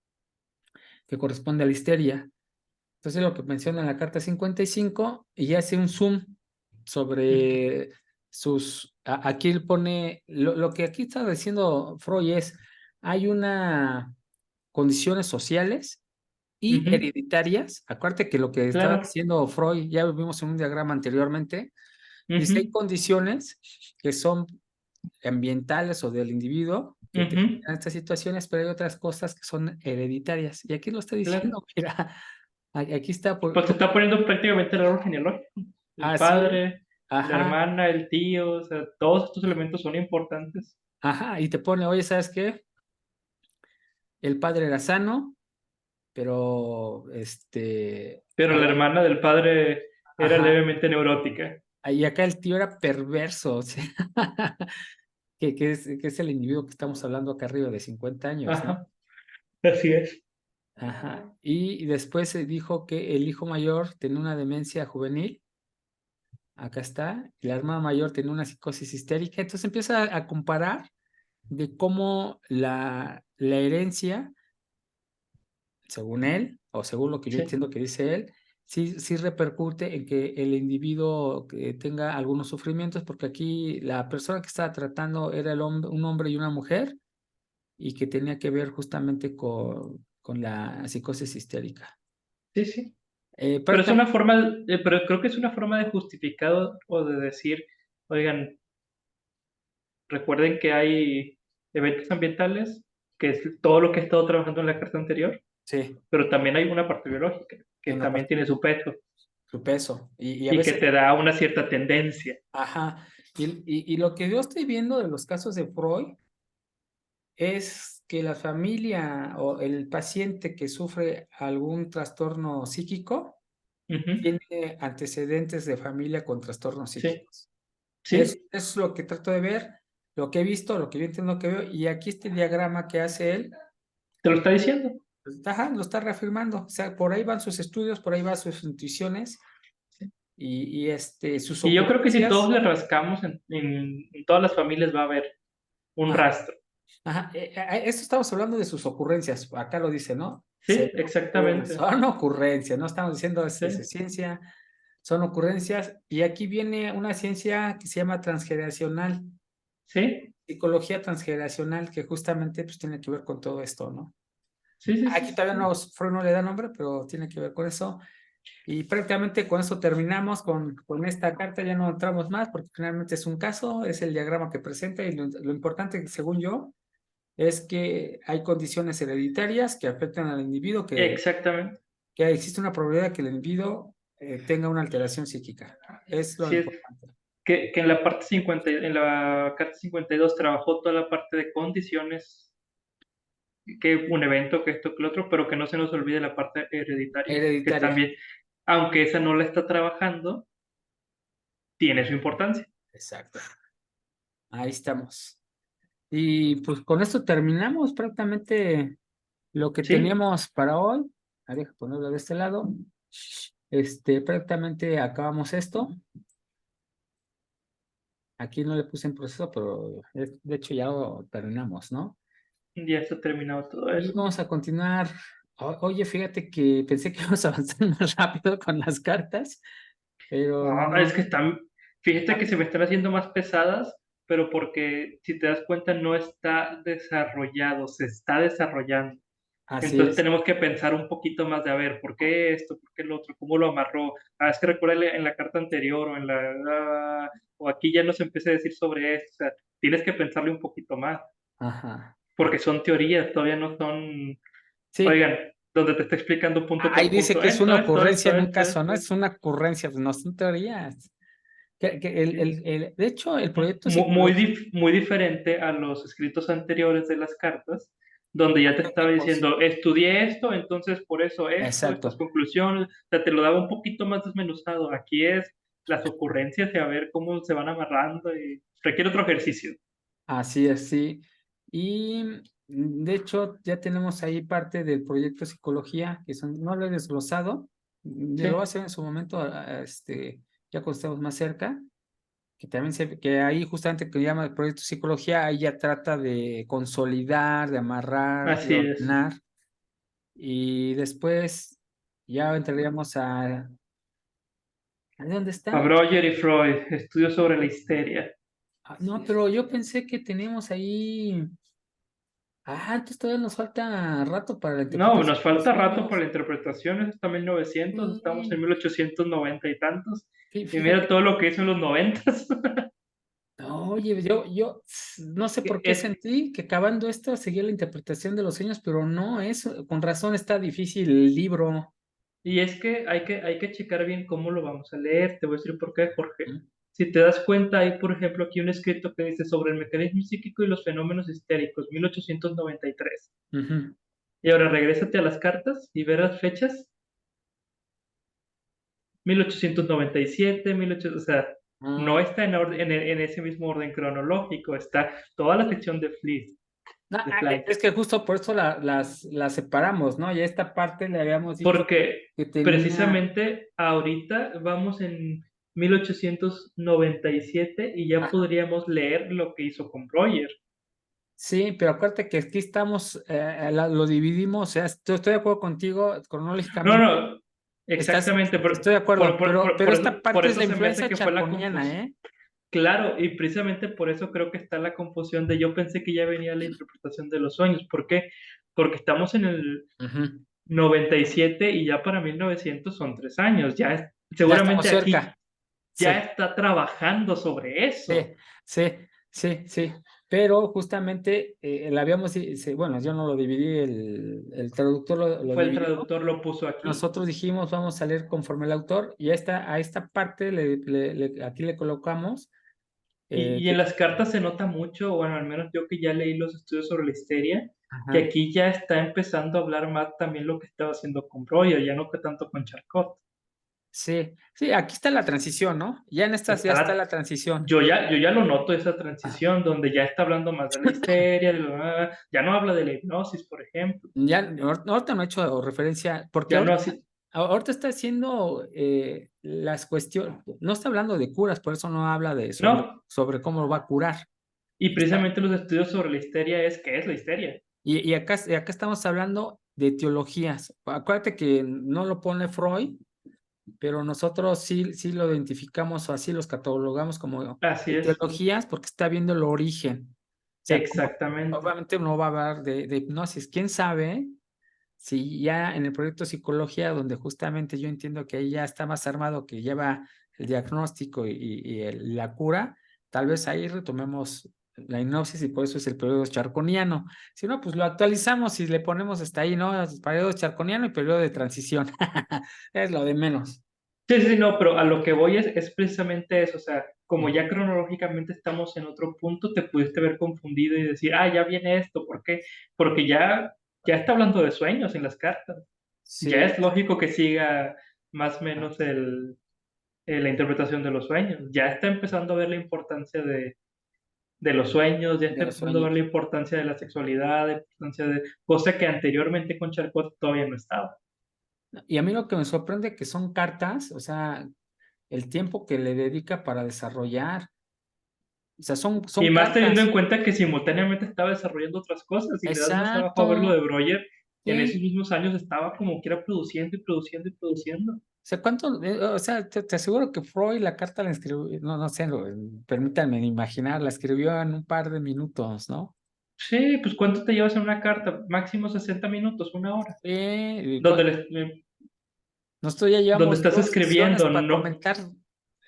que corresponde a la histeria. Entonces, lo que menciona en la carta 55 y hace un zoom Ujú. sobre aquí él pone, lo que aquí está diciendo Freud es: hay una condiciones sociales y Ujú. hereditarias. Acuérdate que lo que estaba Claro. diciendo Freud, ya lo vimos en un diagrama anteriormente, dice: hay Ujú. condiciones que son ambientales o del individuo que te Ujú. generan estas situaciones, pero hay otras cosas que son hereditarias. Y aquí lo está Claro. diciendo, mira, aquí está Pues te está poniendo prácticamente el árbol genealógico. El así es, padre, la ajá, hermana, el tío, o sea, todos estos elementos son importantes. ajá, y te pone: oye, ¿sabes qué? El padre era sano, pero Pero la hermana del padre era ajá, levemente neurótica. y acá el tío era perverso, o sea, que es el individuo que estamos hablando acá arriba de 50 años, ¿no? Ajá, así es. Ajá, y después se dijo que el hijo mayor tenía una demencia juvenil, acá está, y la hermana mayor tenía una psicosis histérica. Entonces empieza a comparar de cómo la herencia, según él, o según lo que yo Sí. entiendo que dice él, sí repercute en que el individuo que tenga algunos sufrimientos, porque aquí la persona que estaba tratando era un hombre y una mujer, y que tenía que ver justamente con la psicosis histérica. Sí, sí. Pero es una Prácticamente, forma, pero creo que es una forma de justificado o de decir, oigan, recuerden que hay eventos ambientales, que es todo lo que he estado trabajando en la carta anterior, sí, pero también hay una parte biológica, que en una también parte, tiene su peso su peso, y a y que veces, te da una cierta tendencia. ajá, Y lo que yo estoy viendo de los casos de Freud es que la familia o el paciente que sufre algún trastorno psíquico Ujú. tiene antecedentes de familia con trastornos Sí, psíquicos. sí, Es lo que trato de ver, lo que he visto, lo que yo entiendo que veo, y aquí este diagrama que hace él, te lo está diciendo. pues, ajá, lo está reafirmando. O sea, por ahí van sus estudios, por ahí van sus intuiciones Sí. sus Y yo creo que si todos ocurrencias. le rascamos en todas las familias va a haber un Ajá, rastro. ajá, esto estamos hablando de sus ocurrencias, acá lo dice, ¿no? Se Sí, le ocurre, exactamente. son ocurrencias, no estamos diciendo es Sí, ciencia, son ocurrencias, y aquí viene una ciencia que se llama transgeneracional, sí, psicología transgeneracional, que justamente pues tiene que ver con todo esto, ¿no? sí, sí, sí, Aquí sí, todavía sí. no, Freud no le da nombre, pero tiene que ver con eso. Y prácticamente con eso terminamos con esta carta, ya no entramos más porque finalmente es un caso, es el diagrama que presenta y lo importante, según yo, es que hay condiciones hereditarias que afectan al individuo, Exactamente. que existe una probabilidad de que el individuo tenga una alteración psíquica. Es lo Sí, es importante. que en la parte 50, en la carta 52 trabajó toda la parte de condiciones, que un evento, que esto, que lo otro, pero que no se nos olvide la parte hereditaria, que Hereditaria, también, aunque esa no la está trabajando, tiene su importancia. exacto. Ahí estamos. Y pues con esto terminamos prácticamente lo que Sí, teníamos para hoy. Deja ponerlo de este lado. Prácticamente acabamos esto. Aquí no le puse en proceso, pero de hecho ya lo terminamos, ¿no? ya está terminado todo Y eso. vamos a continuar. Oye, fíjate que pensé que íbamos a avanzar más rápido con las cartas, pero Ah, es no. que están, fíjate que Ah, se me están haciendo más pesadas, pero porque si te das cuenta no está desarrollado, se está desarrollando. así Entonces es. tenemos que pensar un poquito más de, a ver, ¿por qué esto? ¿Por qué el otro? ¿Cómo lo amarró? Ah, es que recuerda en la carta anterior o o aquí ya nos empieza a decir sobre esto. O sea, tienes que pensarle un poquito más, Ajá. porque son teorías, todavía no son, Sí, oigan, donde te está explicando punto ahí por dice punto, que es una ocurrencia en un esto, caso, ¿no? esto. Es una ocurrencia, pues no son teorías. De hecho, el proyecto Muy, psicológico muy diferente a los escritos anteriores de las cartas, donde ya te estaba tipos. diciendo, estudié esto, entonces por eso esto, estas Exacto. conclusiones, o sea, te lo daba un poquito más desmenuzado. Aquí es las ocurrencias y a ver cómo se van amarrando y requiere otro ejercicio. Así es, sí. Y de hecho, ya tenemos ahí parte del proyecto psicología, que son, no lo he desglosado, ya lo voy a Sí, hacer en su momento, ya cuando estemos más cerca, que también que ahí justamente que llama el proyecto psicología, ahí ya trata de consolidar, de amarrar, de así es. ordenar, y después ya entraríamos ¿a dónde A está? Breuer y Freud, estudios sobre la histeria. No, pero yo pensé que teníamos ahí. Entonces todavía nos falta rato para la No, interpretación nos de los falta rato para sueños. la interpretación, es hasta 1900, estamos en Sí, 1890 y tantos, y mira fíjate. todo lo que hizo en los 90. No, oye, yo no sé por qué Es, sentí que acabando esto seguía la interpretación de los sueños, pero no, con razón está difícil el libro. y es que hay que checar bien cómo lo vamos a leer. Te voy a decir por qué, Jorge. ¿Mm? Si te das cuenta, hay, por ejemplo, aquí un escrito que dice sobre el mecanismo psíquico y los fenómenos histéricos, 1893. Ujú. Y ahora regrésate a las cartas y ver las fechas, 1897, 1800, o sea, no Ah, está en, en ese mismo orden cronológico, está toda la sección de Fleet, no, de Flight. es que justo por eso las separamos, ¿no? Y a esta parte le habíamos dicho Porque que tenía. precisamente ahorita vamos en 1897 y ya Ajá. podríamos leer lo que hizo con Roger. Sí, pero acuérdate que aquí estamos, lo dividimos, o sea, estoy de acuerdo contigo No, cronológicamente. no, exactamente, Estoy de acuerdo, pero esta por parte es eso la se me hace influencia que fue la chaconiana, confusión. ¿eh? Claro, y precisamente por eso creo que está la confusión de yo pensé que ya venía la interpretación de los sueños. ¿Por qué? Porque estamos en el Ujú. 97 y ya para 1900 son 3 años. Ya estamos Seguramente aquí cerca. ya Sí, está trabajando sobre eso. sí, sí, sí, sí. Pero justamente la habíamos, bueno, yo no lo dividí, el traductor lo Fue el dividió. traductor, lo puso aquí. Nosotros dijimos, vamos a leer conforme el autor, y a esta parte aquí le colocamos Y en las cartas se nota mucho, bueno, al menos yo que ya leí los estudios sobre la histeria, que Ajá. aquí ya está empezando a hablar más también lo que estaba haciendo con Breuer, ya no que tanto con Charcot. Sí, sí, aquí está la transición, ¿no? Ya en estas ya Está está la la transición. yo ya lo noto esa transición donde ya está hablando más de la histeria, ya no habla de la hipnosis, por ejemplo, Ya, ahorita no he hecho referencia, porque ya no así ahorita está haciendo las cuestiones, no está hablando de curas, por eso no habla de no, sobre cómo lo va a curar. y Está, precisamente los estudios sobre la histeria es, ¿qué es la histeria? y acá estamos hablando de teologías. Acuérdate que no lo pone Freud, pero nosotros sí lo identificamos o así los catalogamos como Así es, teologías porque está viendo el origen. O sea, exactamente. obviamente no va a hablar de hipnosis. ¿Quién sabe si ya en el proyecto psicología, donde justamente yo entiendo que ahí ya está más armado, que lleva el diagnóstico y la cura, tal vez ahí retomemos la hipnosis y por eso es el periodo charconiano. Si no, pues lo actualizamos y le ponemos hasta ahí, ¿no? Periodo charconiano y periodo de transición. Es lo de menos. Sí, sí, sí, no, pero a lo que voy es precisamente eso, o sea, como Ujú. ya cronológicamente estamos en otro punto, te pudiste ver confundido y decir, ah, ya viene esto, ¿por qué? Porque ya está hablando de sueños en las cartas. Ya Sí, es lógico que siga más o menos la interpretación de los sueños. Ya está empezando a ver la importancia de los sueños, ya de está los empezando a ver la sueños. importancia de la sexualidad, la importancia de cosa que anteriormente con Charcot todavía no estaba. Y a mí lo que me sorprende que son cartas, o sea, el tiempo que le dedica para desarrollar, o sea, son Y más teniendo en cartas. cuenta que simultáneamente estaba desarrollando otras cosas, y le das más abajo a ver lo Exacto. de Breuer, en esos Sí. mismos años estaba como que era produciendo y produciendo y produciendo. O sea, o sea, te aseguro que Freud la carta la escribió, no, no sé, permítanme imaginar, la escribió en un par de minutos, ¿no? Sí, pues ¿cuánto te llevas en una carta? Máximo 60 minutos, una hora. Donde, Nosotros ya donde llevamos estás dos sesiones escribiendo, para no comentar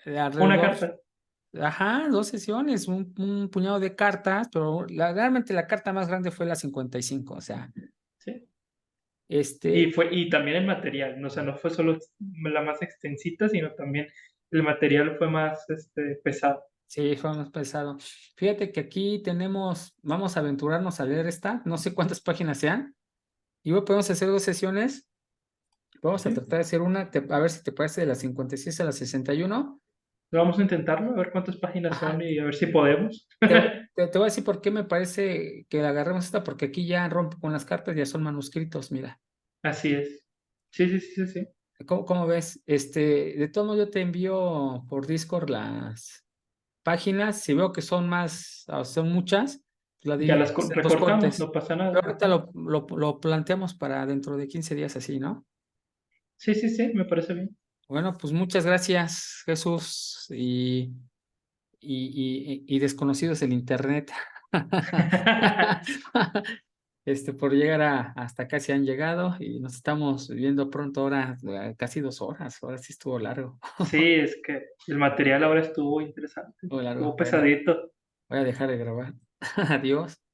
una alrededor, carta. ajá, dos sesiones, un puñado de cartas, pero realmente la carta más grande fue la 55, o sea, ¿Sí? este, Y también el material, ¿no? O sea, no fue solo la más extensita, sino también el material fue más pesado. sí, fue más pesado. Fíjate que aquí vamos a aventurarnos a leer esta, no sé cuántas páginas sean, y luego podemos hacer dos sesiones. Vamos a ¿Sí? tratar de hacer una, a ver si te parece de las 56 a las 61. Vamos a intentarlo, a ver cuántas páginas son Ajá. y a ver si podemos. Te voy a decir por qué me parece que la agarremos esta, porque aquí ya rompe con las cartas, ya son manuscritos, mira. Así es. Sí, sí, sí, sí, sí. ¿Cómo ves? De todo modo yo te envío por Discord las páginas. Si veo que son más, son muchas, la Ya dividimos las en dos recortamos, cortes. no pasa Pero nada. ahorita lo planteamos para dentro de 15 días así, ¿no? Sí, sí, sí, me parece bien. Bueno, pues muchas gracias, Jesús, y desconocidos el internet. Por llegar hasta acá se han llegado y nos estamos viendo pronto ahora, casi 2 horas, ahora sí estuvo largo. Sí, es que el material ahora estuvo interesante, Estuvo largo. estuvo Bueno, pesadito. voy a dejar de grabar. Adiós.